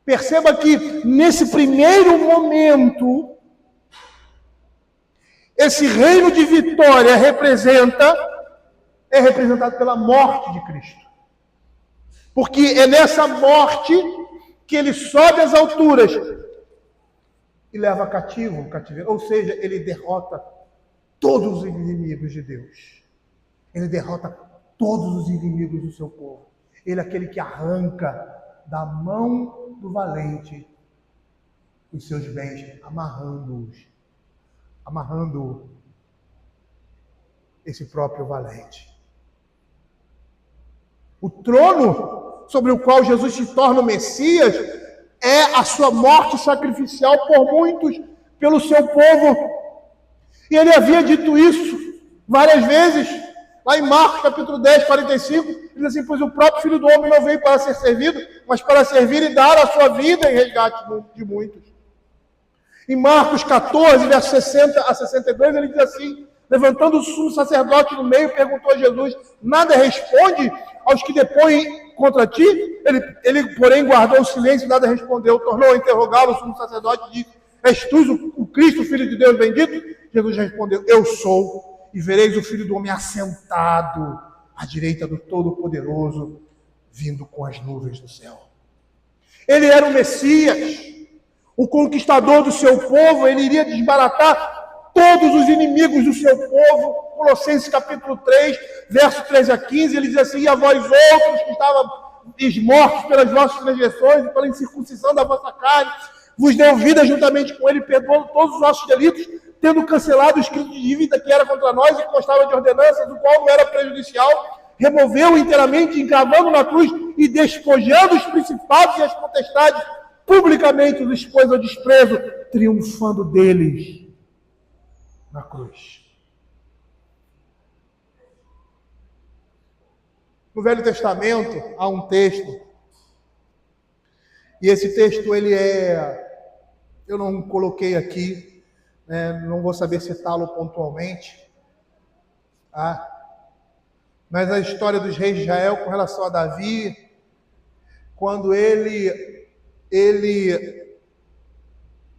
Perceba que nesse primeiro momento, esse reino de vitória é representado pela morte de Cristo. Porque é nessa morte que ele sobe às alturas e leva cativo o cativeiro. Ou seja, ele derrota todos os inimigos de Deus. Ele derrota todos os inimigos do seu povo. Ele é aquele que arranca da mão do valente os seus bens, amarrando esse próprio valente. O trono sobre o qual Jesus se torna o Messias é a sua morte sacrificial por muitos, pelo seu povo. E ele havia dito isso várias vezes, lá em Marcos capítulo 10, 45, ele diz assim: pois o próprio Filho do Homem não veio para ser servido, mas para servir e dar a sua vida em resgate de muitos. Em Marcos 14, versos 60 a 62, ele diz assim: levantando o sumo sacerdote no meio, perguntou a Jesus: nada responde aos que depõem contra ti? Ele, porém, guardou o silêncio e nada respondeu. Tornou a interrogá-lo o sumo sacerdote e disse: és tu o Cristo, o Filho de Deus bendito? Jesus respondeu: eu sou, e vereis o Filho do Homem assentado à direita do Todo-Poderoso, vindo com as nuvens do céu. Ele era o Messias, o conquistador do seu povo. Ele iria desbaratar todos os inimigos do seu povo. Colossenses capítulo 3, verso 13 a 15, ele diz assim: e a vós outros que estavam mortos pelas vossas transgressões e pela incircuncisão da vossa carne, vos deu vida juntamente com ele, perdoando todos os nossos delitos, tendo cancelado o escrito de dívida que era contra nós e que constava de ordenanças, do qual não era prejudicial, removeu inteiramente, encravando na cruz e despojando os principados e as potestades, publicamente os expôs ao desprezo, triunfando deles na cruz. No Velho Testamento há um texto, e esse texto eu não coloquei aqui, né, não vou saber citá-lo pontualmente, tá? Mas a história dos reis de Israel com relação a Davi, quando ele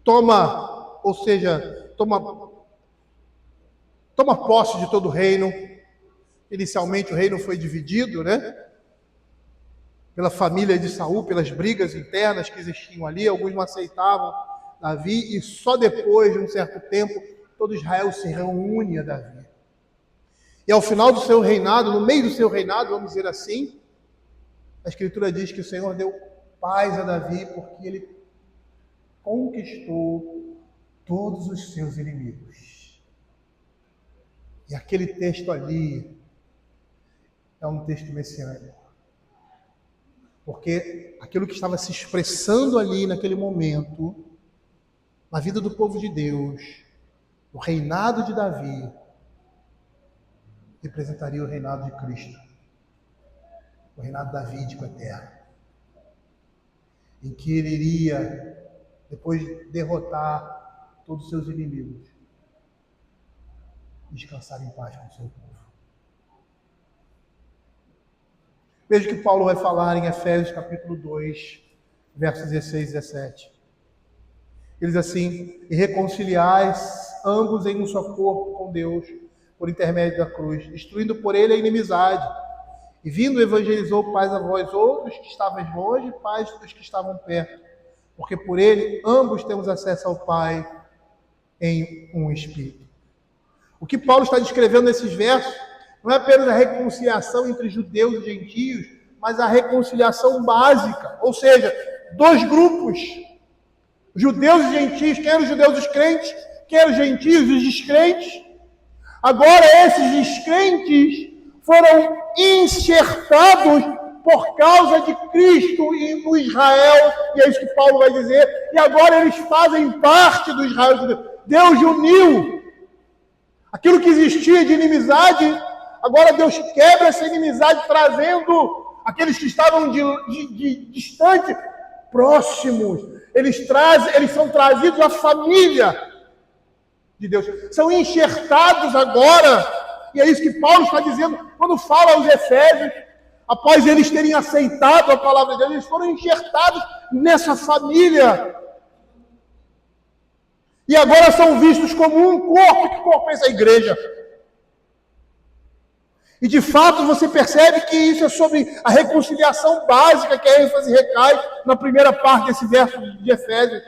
toma, ou seja, toma posse de todo o reino. Inicialmente o reino foi dividido, né? Pela família de Saul, pelas brigas internas que existiam ali. Alguns não aceitavam Davi, e só depois de um certo tempo todo Israel se reúne a Davi. E ao final do seu reinado, no meio do seu reinado, vamos dizer assim, a Escritura diz que o Senhor deu paz a Davi porque ele conquistou todos os seus inimigos. E aquele texto ali é um texto messiânico. Porque aquilo que estava se expressando ali naquele momento, na vida do povo de Deus, o reinado de Davi, representaria o reinado de Cristo, o reinado davídico eterno, em que ele iria, depois de derrotar todos os seus inimigos, descansar em paz com o seu povo. Veja o que Paulo vai falar em Efésios capítulo 2, versos 16 e 17. Ele diz assim: e reconciliais ambos em um só corpo com Deus, por intermédio da cruz, destruindo por ele a inimizade, E vindo, evangelizou paz a vós outros que estavam longe, paz dos que estavam perto. Porque por ele, ambos temos acesso ao Pai em um Espírito. O que Paulo está descrevendo nesses versos não é apenas a reconciliação entre judeus e gentios, mas a reconciliação básica. Ou seja, dois grupos, judeus e gentios. Quem eram os judeus, os crentes? Quem eram os gentios, os descrentes? Agora esses descrentes foram enxertados por causa de Cristo no Israel, e é isso que Paulo vai dizer, e agora eles fazem parte do Israel de Deus. Deus uniu aquilo que existia de inimizade, agora Deus quebra essa inimizade, trazendo aqueles que estavam distante, próximos. Eles são trazidos à família de Deus, são enxertados agora. E é isso que Paulo está dizendo quando fala aos Efésios, após eles terem aceitado a palavra de Deus, eles foram enxertados nessa família. E agora são vistos como um corpo. Que corpo é essa igreja? E de fato você percebe que isso é sobre a reconciliação básica, que a ênfase recai na primeira parte desse verso de Efésios.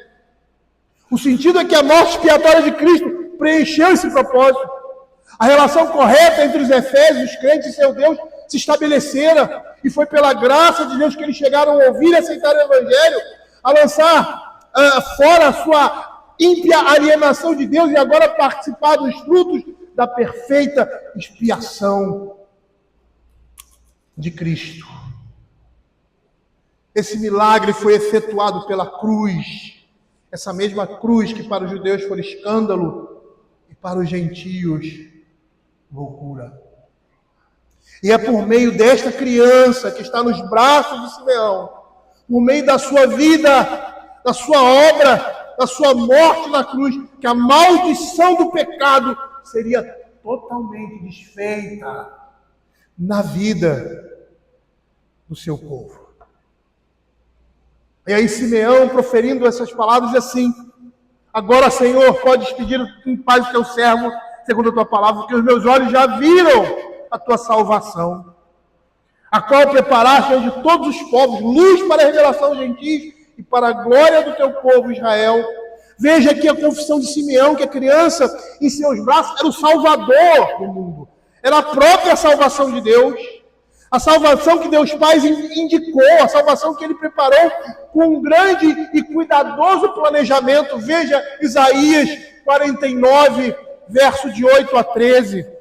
O sentido é que a morte expiatória de Cristo preencheu esse propósito. A relação correta entre os Efésios, os crentes e seu Deus, se estabelecera, e foi pela graça de Deus que eles chegaram a ouvir e aceitar o Evangelho, a lançar fora a sua ímpia alienação de Deus e agora participar dos frutos da perfeita expiação de Cristo. Esse milagre foi efetuado pela cruz, essa mesma cruz que para os judeus foi escândalo e para os gentios loucura. E é por meio desta criança que está nos braços de Simeão, por meio da sua vida, da sua obra, da sua morte na cruz, que a maldição do pecado seria totalmente desfeita na vida do seu povo. E aí Simeão, proferindo essas palavras, diz assim: agora, Senhor, podes pedir em paz o teu servo, segundo a tua palavra, porque os meus olhos já viram a tua salvação, a qual preparaste diante de todos os povos, luz para a revelação dos gentios e para a glória do teu povo Israel. Veja aqui a confissão de Simeão, que a criança em seus braços era o Salvador do mundo, era a própria salvação de Deus, a salvação que Deus Pai indicou, a salvação que Ele preparou com um grande e cuidadoso planejamento. Veja Isaías 49, verso de 8 a 13.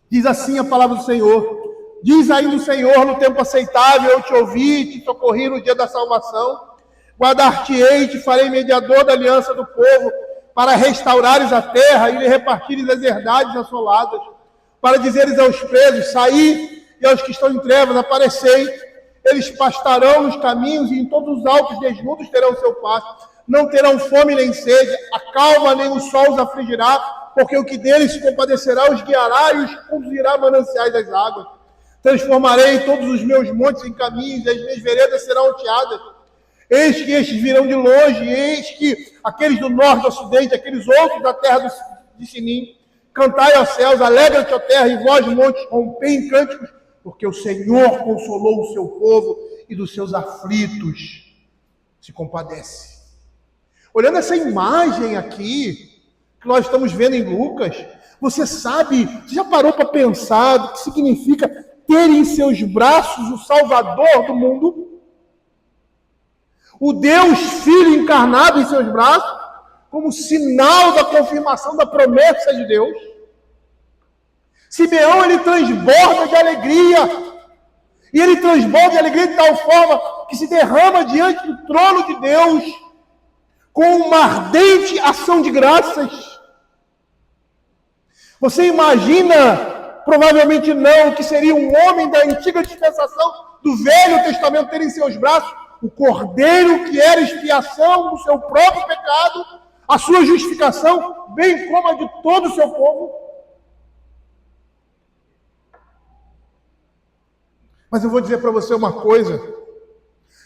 Diz assim a palavra do Senhor: diz ainda o Senhor, no tempo aceitável eu te ouvi e te socorri no dia da salvação. Guardar-te-ei e te farei mediador da aliança do povo, para restaurares a terra e lhe repartires as herdades assoladas, para dizeres aos presos: saí, e aos que estão em trevas aparecei. Eles pastarão nos caminhos e em todos os altos desnudos terão seu pasto. Não terão fome nem sede, a calma nem o sol os afligirá, porque o que deles se compadecerá os guiará e os conduzirá a mananciais das águas. Transformarei todos os meus montes em caminhos e as minhas veredas serão alteadas. Eis que estes virão de longe, eis que aqueles do norte e do ocidente, aqueles outros da terra de Sinim. Cantai aos céus, alegra-te, ó terra, e vós, montes, rompei em cânticos, porque o Senhor consolou o seu povo e dos seus aflitos se compadece. Olhando essa imagem aqui, que nós estamos vendo em Lucas, você já parou para pensar do que significa ter em seus braços o Salvador do mundo? O Deus Filho encarnado em seus braços, como sinal da confirmação da promessa de Deus. Simeão, ele transborda de alegria, e ele transborda de alegria de tal forma que se derrama diante do trono de Deus com uma ardente ação de graças. Você imagina, provavelmente não, que seria um homem da antiga dispensação do Velho Testamento ter em seus braços o Cordeiro que era expiação do seu próprio pecado, a sua justificação, bem como a de todo o seu povo? Mas eu vou dizer para você uma coisa,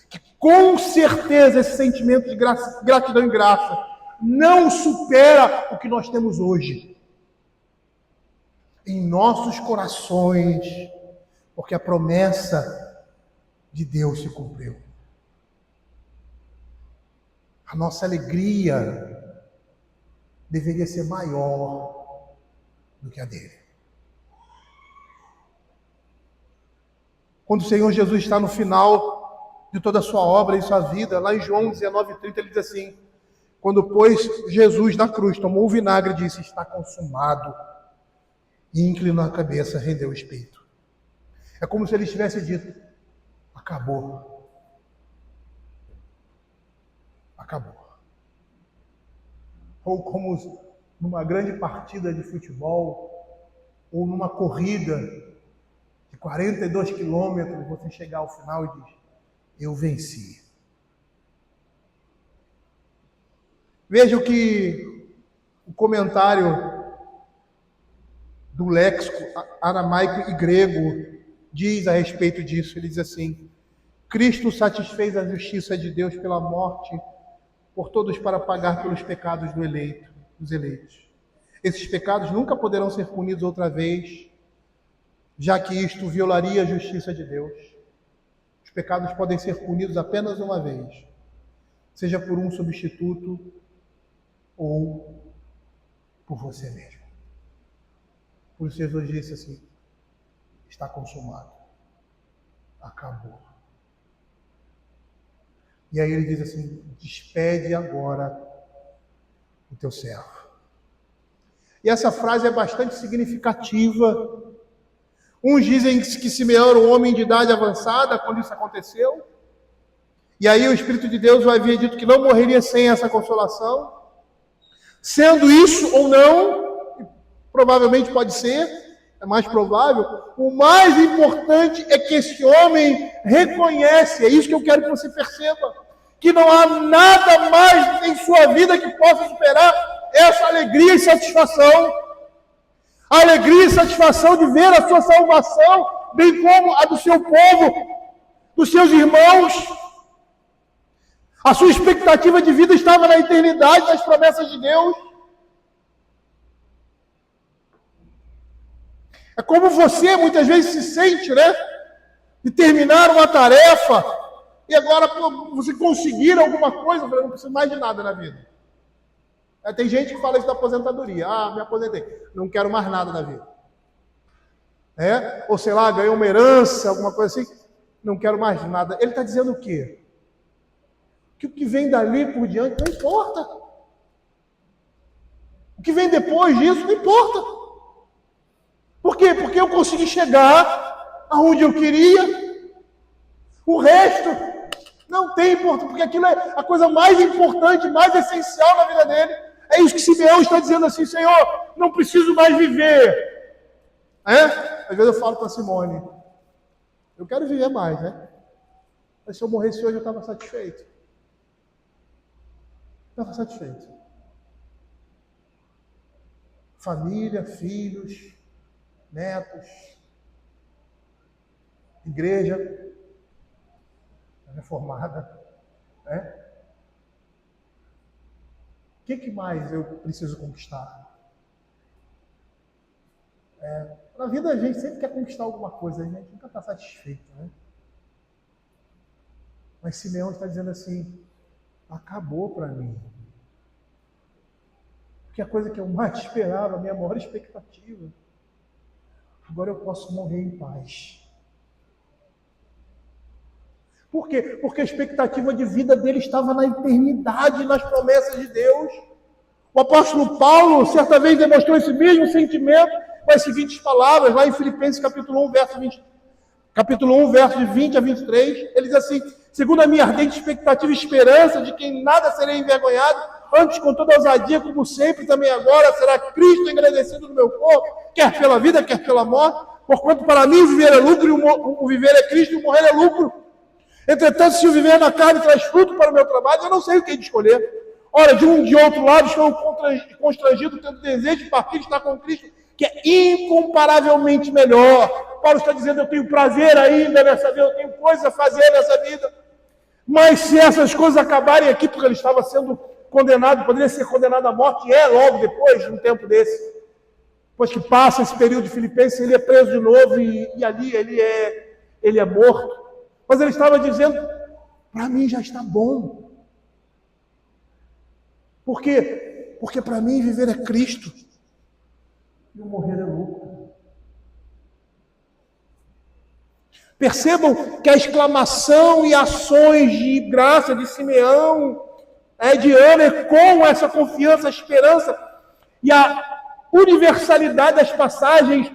que com certeza esse sentimento de gratidão e graça não supera o que nós temos hoje. em nossos corações, porque a promessa de Deus se cumpriu. A nossa alegria deveria ser maior do que a dele. Quando o Senhor Jesus está no final de toda a sua obra e sua vida, lá em João 19:30, ele diz assim: quando, pois, Jesus na cruz tomou o vinagre, disse: está consumado, e inclinou a cabeça, rendeu o espírito. É como se ele tivesse dito: acabou. Acabou. Ou como numa grande partida de futebol, ou numa corrida de 42 quilômetros, você chegar ao final e diz: eu venci. Veja o que o comentário do léxico aramaico e grego diz a respeito disso. Ele diz assim: Cristo satisfez a justiça de Deus pela morte por todos para pagar pelos pecados dos eleitos. Esses pecados nunca poderão ser punidos outra vez, já que isto violaria a justiça de Deus. Os pecados podem ser punidos apenas uma vez, seja por um substituto ou por você mesmo. Por isso Jesus disse assim: está consumado, acabou. E aí ele diz assim: despede agora o teu servo. E essa frase é bastante significativa. Uns dizem que Simeão era um homem de idade avançada quando isso aconteceu. E aí o Espírito de Deus havia dito que não morreria sem essa consolação. Sendo isso ou não, provavelmente pode ser, é mais provável, o mais importante é que esse homem reconhece, é isso que eu quero que você perceba, que não há nada mais em sua vida que possa superar essa alegria e satisfação. A alegria e satisfação de ver a sua salvação, bem como a do seu povo, dos seus irmãos. A sua expectativa de vida estava na eternidade, nas promessas de Deus. É como você muitas vezes se sente, né? De terminar uma tarefa e agora você conseguir alguma coisa, eu não preciso mais de nada na vida. Tem gente que fala isso da aposentadoria. Ah, me aposentei, não quero mais nada na vida. Ou sei lá, ganhou uma herança, alguma coisa assim, não quero mais nada. Ele está dizendo o quê? Que o que vem dali por diante não importa. O que vem depois disso não importa. Por quê? Porque eu consegui chegar aonde eu queria. O resto não tem importância, porque aquilo é a coisa mais importante, mais essencial na vida dele. É isso que Simeão está dizendo assim: Senhor, não preciso mais viver. Às vezes eu falo para Simone: eu quero viver mais, né? Mas se eu morresse hoje eu estava satisfeito. Estava satisfeito. Família, filhos, netos, igreja reformada, O que mais eu preciso conquistar? Na vida a gente sempre quer conquistar alguma coisa, a gente nunca está satisfeito, né? Mas Simeão está dizendo assim: acabou para mim. Porque a coisa que eu mais esperava, a minha maior expectativa, agora eu posso morrer em paz. Por quê? Porque a expectativa de vida dele estava na eternidade, nas promessas de Deus. O apóstolo Paulo, certa vez, demonstrou esse mesmo sentimento com as seguintes palavras, lá em Filipenses capítulo 1, verso de 20 a 23. Ele diz assim: segundo a minha ardente expectativa e esperança de que em nada serei envergonhado, antes com toda ousadia, como sempre, também agora, será Cristo engrandecido no meu corpo, quer pela vida, quer pela morte, porquanto para mim o viver é lucro, e o viver é Cristo, e o morrer é lucro. Entretanto, se o viver na carne traz fruto para o meu trabalho, eu não sei o que escolher. Ora, de um e de outro lado, estou constrangido, tendo desejo de partir, estar com Cristo, que é incomparavelmente melhor. Paulo está dizendo: eu tenho prazer ainda nessa vida, eu tenho coisas a fazer nessa vida. Mas se essas coisas acabarem aqui, porque ele estava sendo condenado, poderia ser condenado à morte, logo depois, num tempo desse. Depois que passa esse período de Filipenses, ele é preso de novo e ali ele é morto. Mas ele estava dizendo, para mim já está bom. Por quê? Porque para mim viver é Cristo e o morrer é lucro. Percebam que a exclamação e ações de graça de Simeão, de Ana, com essa confiança, esperança e a universalidade das passagens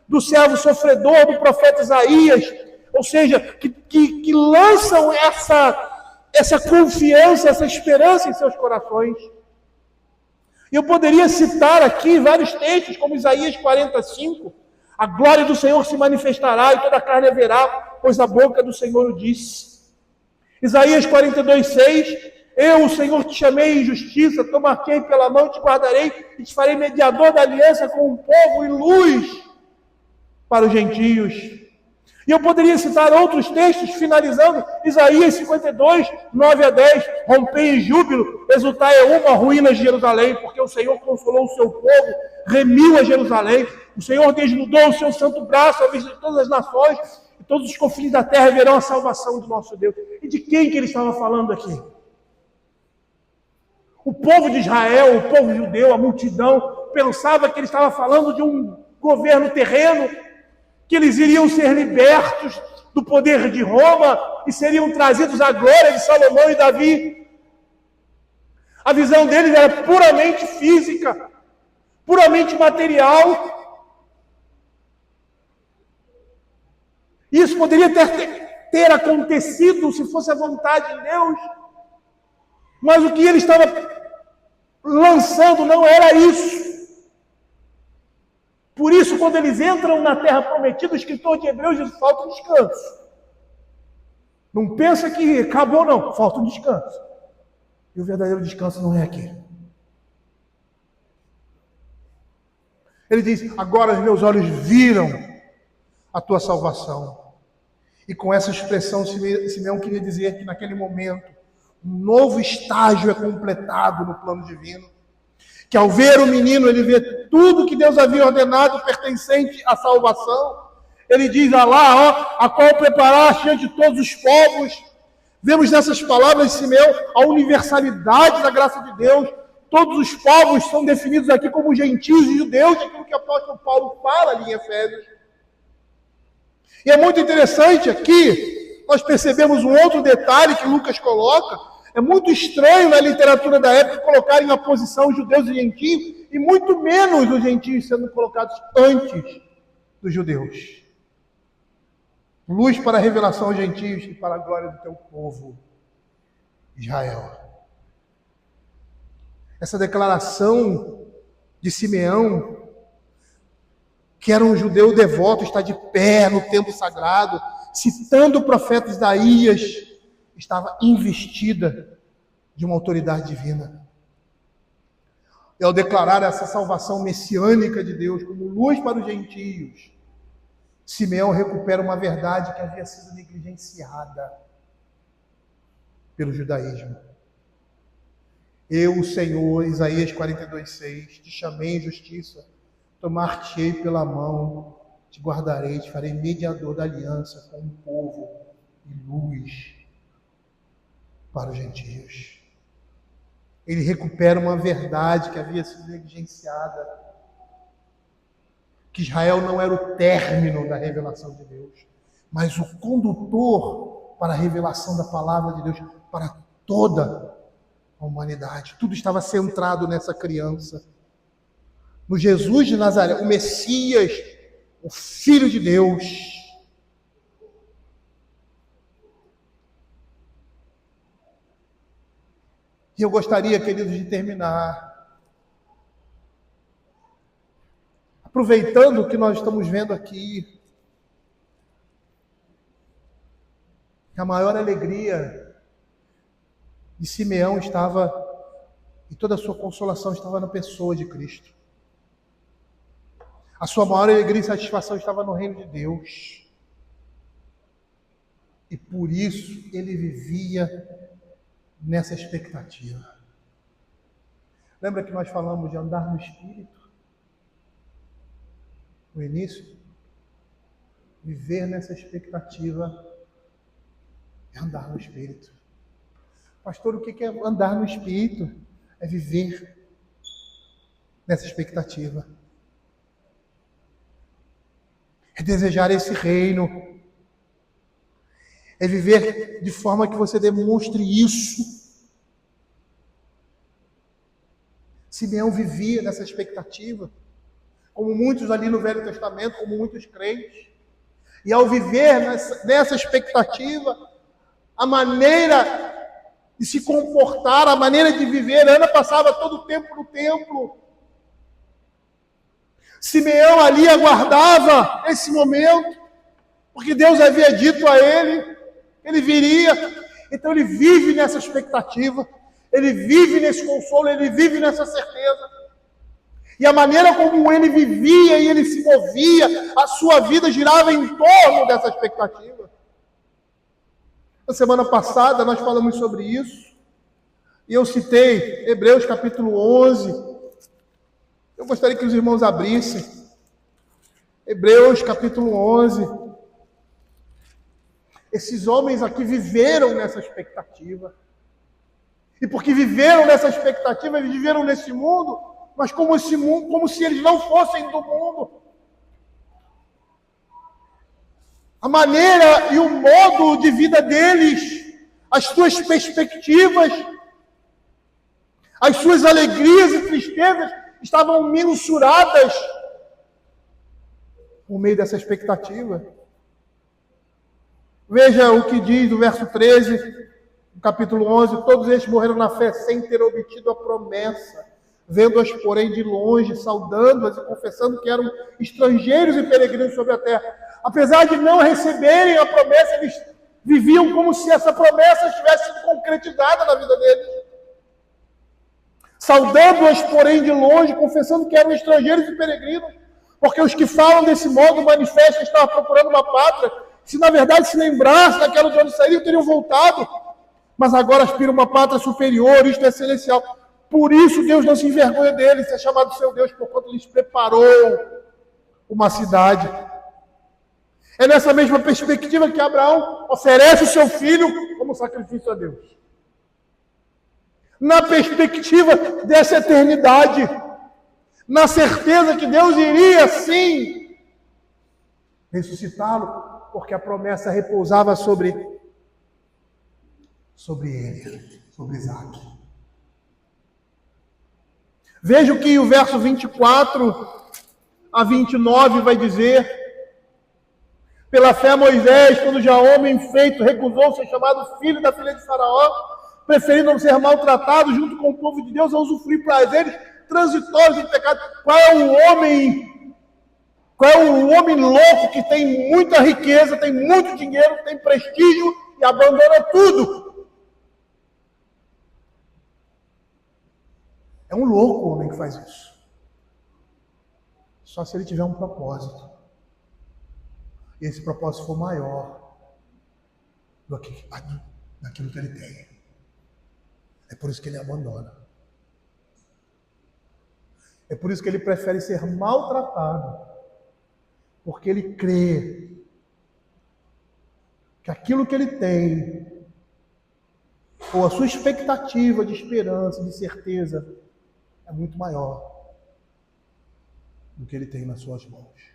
do servo sofredor, do profeta Isaías, ou seja, que lançam essa confiança, essa esperança em seus corações. E eu poderia citar aqui vários textos, como Isaías 45, a glória do Senhor se manifestará e toda a carne verá, pois a boca do Senhor o disse. Isaías 42:6, eu, o Senhor, te chamei em justiça, te marquei pela mão, te guardarei e te farei mediador da aliança com o povo e luz para os gentios. E eu poderia citar outros textos, finalizando, Isaías 52, 9-10, rompei em júbilo, exultai é uma ruína de Jerusalém, porque o Senhor consolou o seu povo, remiu a Jerusalém, o Senhor desnudou o seu santo braço à vista de todas as nações, e todos os confins da terra verão a salvação do nosso Deus. E de quem que ele estava falando aqui? O povo de Israel, o povo judeu, a multidão, pensava que ele estava falando de um governo terreno, que eles iriam ser libertos do poder de Roma e seriam trazidos à glória de Salomão e Davi. A visão deles era puramente física, puramente material. Isso poderia ter acontecido se fosse a vontade de Deus, mas o que ele estava lançando não era isso. Por isso, quando eles entram na terra prometida, o escritor de Hebreus diz, falta um descanso. Não pensa que acabou, não. Falta um descanso. E o verdadeiro descanso não é aqui. Ele diz, agora os meus olhos viram a tua salvação. E com essa expressão, Simeão queria dizer que naquele momento, um novo estágio é completado no plano divino. Que ao ver o menino, ele vê tudo que Deus havia ordenado pertencente à salvação. Ele diz, a qual preparaste diante de todos os povos. Vemos nessas palavras de Simeão a universalidade da graça de Deus. Todos os povos são definidos aqui como gentios e judeus, aquilo que o apóstolo Paulo fala ali em Efésios. E é muito interessante aqui, nós percebemos um outro detalhe que Lucas coloca. É muito estranho na literatura da época colocarem a posição judeus e gentios, e muito menos os gentios sendo colocados antes dos judeus. Luz para a revelação aos gentios e para a glória do teu povo, Israel. Essa declaração de Simeão, que era um judeu devoto, está de pé no templo sagrado, citando o profeta Isaías, estava investida de uma autoridade divina. E ao declarar essa salvação messiânica de Deus como luz para os gentios, Simeão recupera uma verdade que havia sido negligenciada pelo judaísmo. Eu, o Senhor, Isaías 42:6, te chamei em justiça, tomar-te-ei pela mão, te guardarei, te farei mediador da aliança com o povo e luz para os gentios. Ele recupera uma verdade que havia sido negligenciada, que Israel não era o término da revelação de Deus, mas o condutor para a revelação da palavra de Deus para toda a humanidade. Tudo estava centrado nessa criança, no Jesus de Nazaré, o Messias, o Filho de Deus. E eu gostaria, queridos, de terminar aproveitando o que nós estamos vendo aqui, que a maior alegria de Simeão estava, e toda a sua consolação estava na pessoa de Cristo. A sua maior alegria e satisfação estava no reino de Deus. E por isso ele vivia nessa expectativa. Lembra que nós falamos de andar no Espírito? o início, viver nessa expectativa é andar no Espírito. Pastor, o que é andar no Espírito? É viver nessa expectativa. É desejar esse reino. É viver de forma que você demonstre isso. Simeão vivia nessa expectativa, como muitos ali no Velho Testamento, como muitos crentes. E ao viver nessa expectativa, a maneira de se comportar, a maneira de viver, Ana passava todo o tempo no templo. Simeão ali aguardava esse momento, porque Deus havia dito a ele, ele viria. Então ele vive nessa expectativa, ele vive nesse consolo, ele vive nessa certeza. E a maneira como ele vivia e ele se movia, a sua vida girava em torno dessa expectativa. Na semana passada nós falamos sobre isso, e eu citei Hebreus capítulo 11. Eu gostaria que os irmãos abrissem. Hebreus capítulo 11. Esses homens aqui viveram nessa expectativa. E porque viveram nessa expectativa, eles viveram nesse mundo, mas como se eles não fossem do mundo. A maneira e o modo de vida deles, as suas perspectivas, as suas alegrias e tristezas estavam mensuradas por meio dessa expectativa. Veja o que diz no verso 13, no capítulo 11: todos estes morreram na fé sem ter obtido a promessa, vendo-as, porém, de longe, saudando-as e confessando que eram estrangeiros e peregrinos sobre a terra. Apesar de não receberem a promessa, eles viviam como se essa promessa tivesse sido concretizada na vida deles. Saudando-as, porém, de longe, confessando que eram estrangeiros e peregrinos, porque os que falam desse modo manifestam que estavam procurando uma pátria. Se na verdade se lembrassem daquela de onde saíram, teriam voltado. Mas agora aspiram uma pátria superior, isto é celestial. Por isso Deus não se envergonha deles, é chamado seu Deus, porquanto lhes preparou uma cidade. É nessa mesma perspectiva que Abraão oferece o seu filho como sacrifício a Deus. Na perspectiva dessa eternidade, na certeza que Deus iria sim ressuscitá-lo, porque a promessa repousava sobre ele, sobre Isaac. Veja o que o verso 24 a 29 vai dizer. Pela fé Moisés, quando já homem feito, recusou ser chamado filho da filha de Faraó, preferindo não ser maltratado junto com o povo de Deus a usufruir prazeres transitórios do pecado. Qual é o homem louco que tem muita riqueza, tem muito dinheiro, tem prestígio e abandona tudo? É um louco o homem que faz isso. Só se ele tiver um propósito. E esse propósito for maior do que daquilo que ele tem. É por isso que ele abandona. É por isso que ele prefere ser maltratado. Porque ele crê que aquilo que ele tem, ou a sua expectativa de esperança, de certeza, é muito maior do que ele tem nas suas mãos.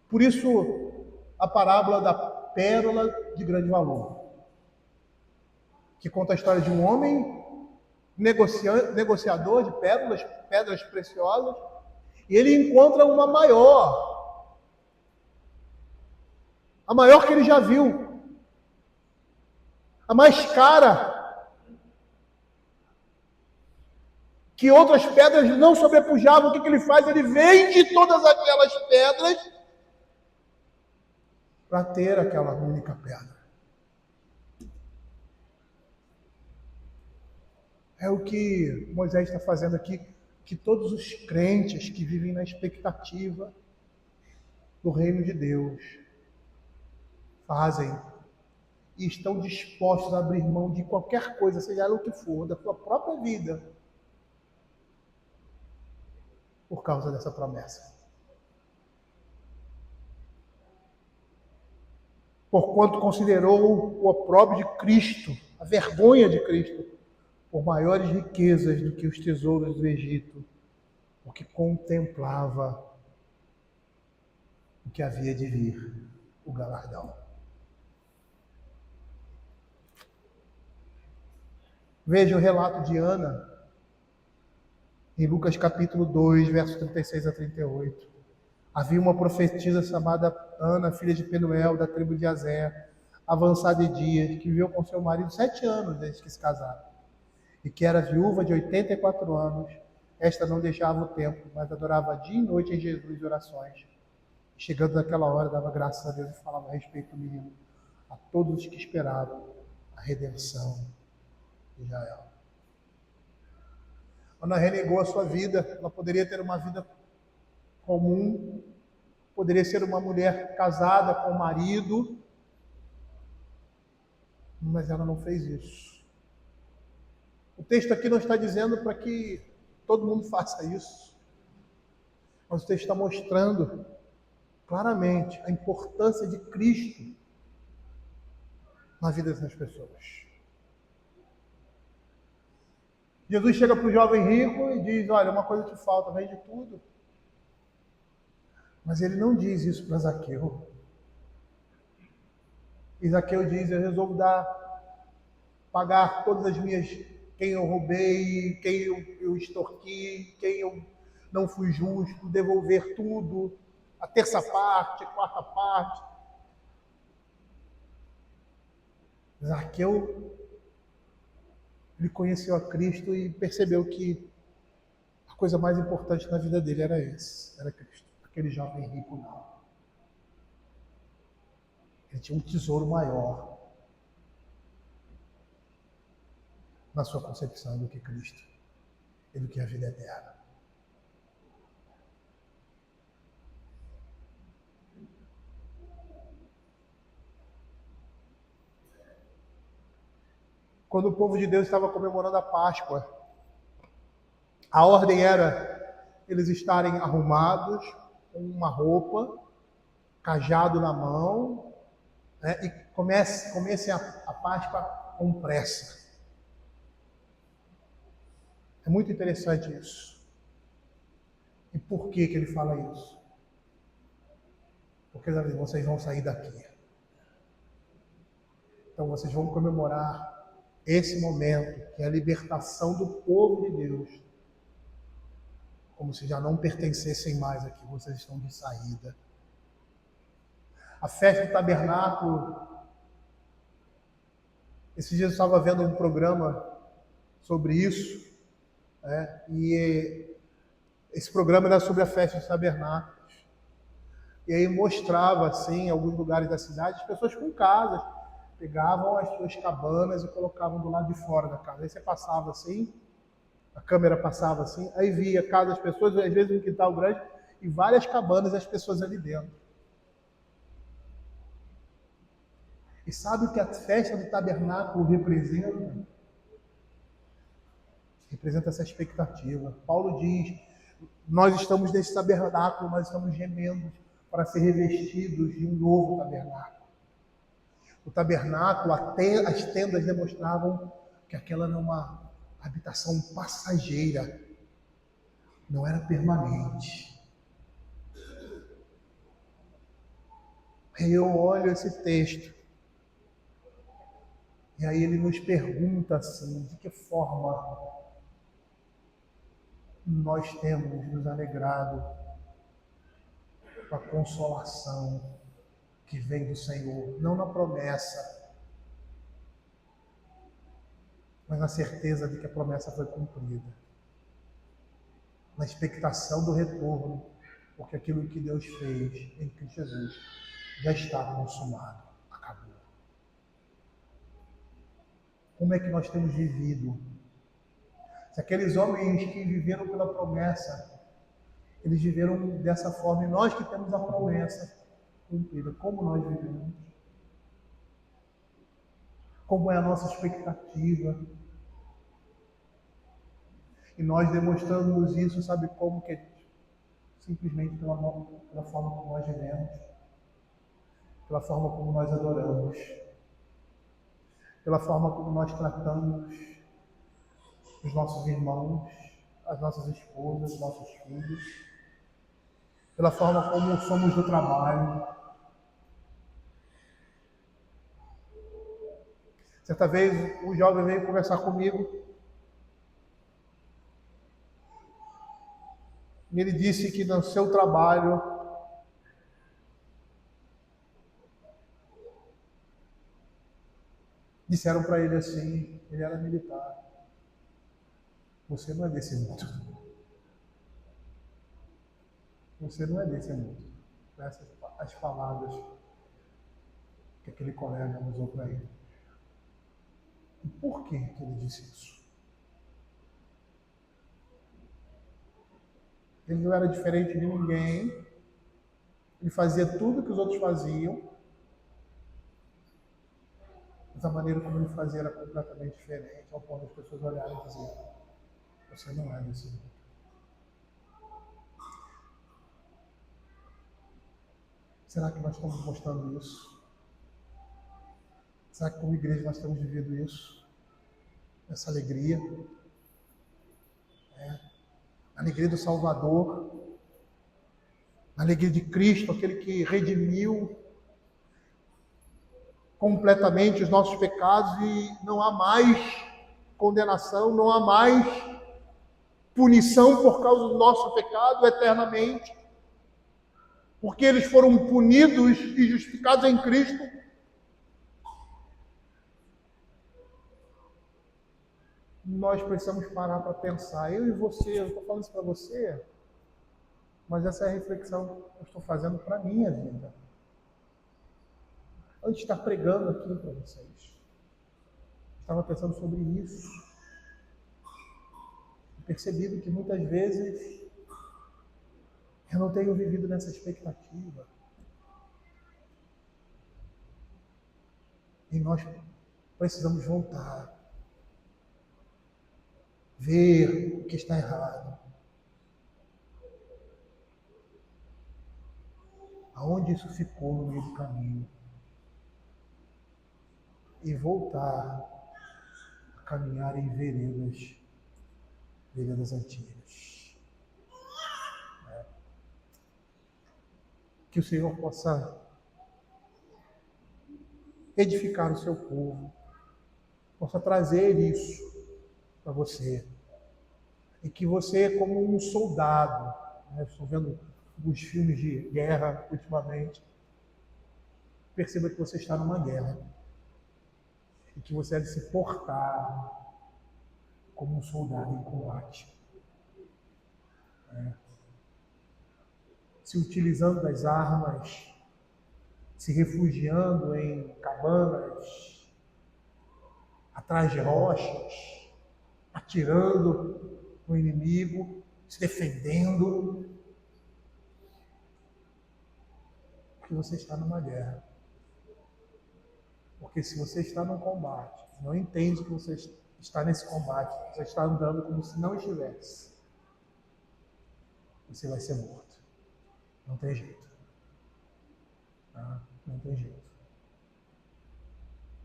Por isso, a parábola da pérola de grande valor, que conta a história de um homem negociador de pedras preciosas, e ele encontra uma maior, a maior que ele já viu, a mais cara, que outras pedras não sobrepujavam. O que ele faz? Ele vende todas aquelas pedras para ter aquela única pedra. É o que Moisés está fazendo aqui, que todos os crentes que vivem na expectativa do reino de Deus fazem e estão dispostos a abrir mão de qualquer coisa, seja ela o que for, da sua própria vida, por causa dessa promessa. porquanto considerou o opróbrio de Cristo, a vergonha de Cristo, por maiores riquezas do que os tesouros do Egito, porque contemplava o que havia de vir, o galardão. Veja o relato de Ana, em Lucas capítulo 2, versos 36 a 38. Havia uma profetisa chamada Ana, filha de Penuel, da tribo de Azer, avançada de dias, que viveu com seu marido 7 anos desde que se casaram, e que era viúva de 84 anos. Esta não deixava o templo, mas adorava dia e noite em Jesus orações. Chegando naquela hora, dava graças a Deus e falava a respeito do menino a todos os que esperavam a redenção de Israel. Ana renegou a sua vida. Ela poderia ter uma vida comum, poderia ser uma mulher casada com o marido, mas ela não fez isso. O texto aqui não está dizendo para que todo mundo faça isso, mas o texto está mostrando claramente a importância de Cristo na vida dessas pessoas. Jesus chega para o jovem rico e diz: olha, uma coisa te falta, vende tudo. Mas ele não diz isso para Zaqueu. E Zaqueu diz: eu resolvo pagar todas as minhas, quem eu roubei, quem eu extorqui, quem eu não fui justo, devolver tudo, a terça parte, a quarta parte. Zaqueu, ele conheceu a Cristo e percebeu que a coisa mais importante na vida dele era Cristo. Aquele jovem rico não. Ele tinha um tesouro maior na sua concepção do que Cristo e do que a vida eterna. Quando o povo de Deus estava comemorando a Páscoa, a ordem era eles estarem arrumados, com uma roupa, cajado na mão, né, e comecem a Páscoa com pressa. É muito interessante isso. E por que ele fala isso? Porque vocês vão sair daqui. Então vocês vão comemorar esse momento, que é a libertação do povo de Deus, como se já não pertencessem mais aqui, vocês estão de saída. A festa do tabernáculo, esses dias eu estava vendo um programa sobre isso, né? E esse programa era sobre a festa dos tabernáculos. E aí mostrava, assim, em alguns lugares da cidade, as pessoas com casas, pegavam as suas cabanas e colocavam do lado de fora da casa. Aí você passava assim, a câmera passava assim, aí via a casa das pessoas, às vezes um quintal grande, e várias cabanas e as pessoas ali dentro. E sabe o que a festa do tabernáculo representa? Representa essa expectativa. Paulo diz: nós estamos nesse tabernáculo, mas estamos gemendo para ser revestidos de um novo tabernáculo. O tabernáculo, as tendas demonstravam que aquela era uma habitação passageira, não era permanente. Aí eu olho esse texto, e aí ele nos pergunta assim: de que forma nós temos nos alegrado com a consolação que vem do Senhor, não na promessa, mas na certeza de que a promessa foi cumprida, na expectação do retorno, porque aquilo que Deus fez em Cristo Jesus já está consumado, acabou. Como é que nós temos vivido? Se aqueles homens que viveram pela promessa, eles viveram dessa forma, e nós que temos a promessa cumprida, como nós vivemos? Como é a nossa expectativa? E nós demonstramos isso, sabe como? Que simplesmente pela forma como nós vivemos. pela forma como nós adoramos, pela forma como nós tratamos os nossos irmãos, as nossas esposas, os nossos filhos, pela forma como somos do trabalho. Certa vez, um jovem veio conversar comigo e ele disse que no seu trabalho disseram para ele assim, ele era militar: você não é desse mundo. Você não é desse mundo. Essas as palavras que aquele colega usou para ele. E por que ele disse isso? Ele não era diferente de ninguém. Ele fazia tudo que os outros faziam. Mas a maneira como ele fazia era completamente diferente, ao ponto das pessoas olharem e dizer: você não é desse mundo. Será que nós estamos mostrando isso? Será que como igreja nós temos vivido isso? Essa alegria? A alegria do Salvador, a alegria de Cristo, aquele que redimiu completamente os nossos pecados e não há mais condenação, não há mais punição por causa do nosso pecado eternamente, porque eles foram punidos e justificados em Cristo. Nós precisamos parar para pensar, eu e você, eu estou falando isso para você, mas essa é a reflexão que eu estou fazendo para a minha vida. Antes de estar pregando aqui para vocês, estava pensando sobre isso. Percebido que muitas vezes eu não tenho vivido nessa expectativa. E nós precisamos voltar. Ver o que está errado. Aonde isso ficou no meio do caminho. E voltar a caminhar em veredas antigas. Que o Senhor possa edificar o seu povo, possa trazer isso para você. E que você, como um soldado, estou vendo alguns filmes de guerra ultimamente, perceba que você está numa guerra. E que você deve se portar como um soldado em combate. Se utilizando das armas, se refugiando em cabanas, atrás de rochas, atirando no inimigo, se defendendo. Porque você está numa guerra. Porque se você está num combate, não entende que você está nesse combate, você está andando como se não estivesse, você vai ser morto. Não tem jeito. Não tem jeito.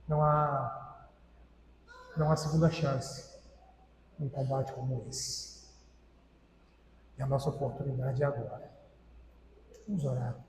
Não há segunda chance num combate como esse. E a nossa oportunidade é agora. Vamos orar.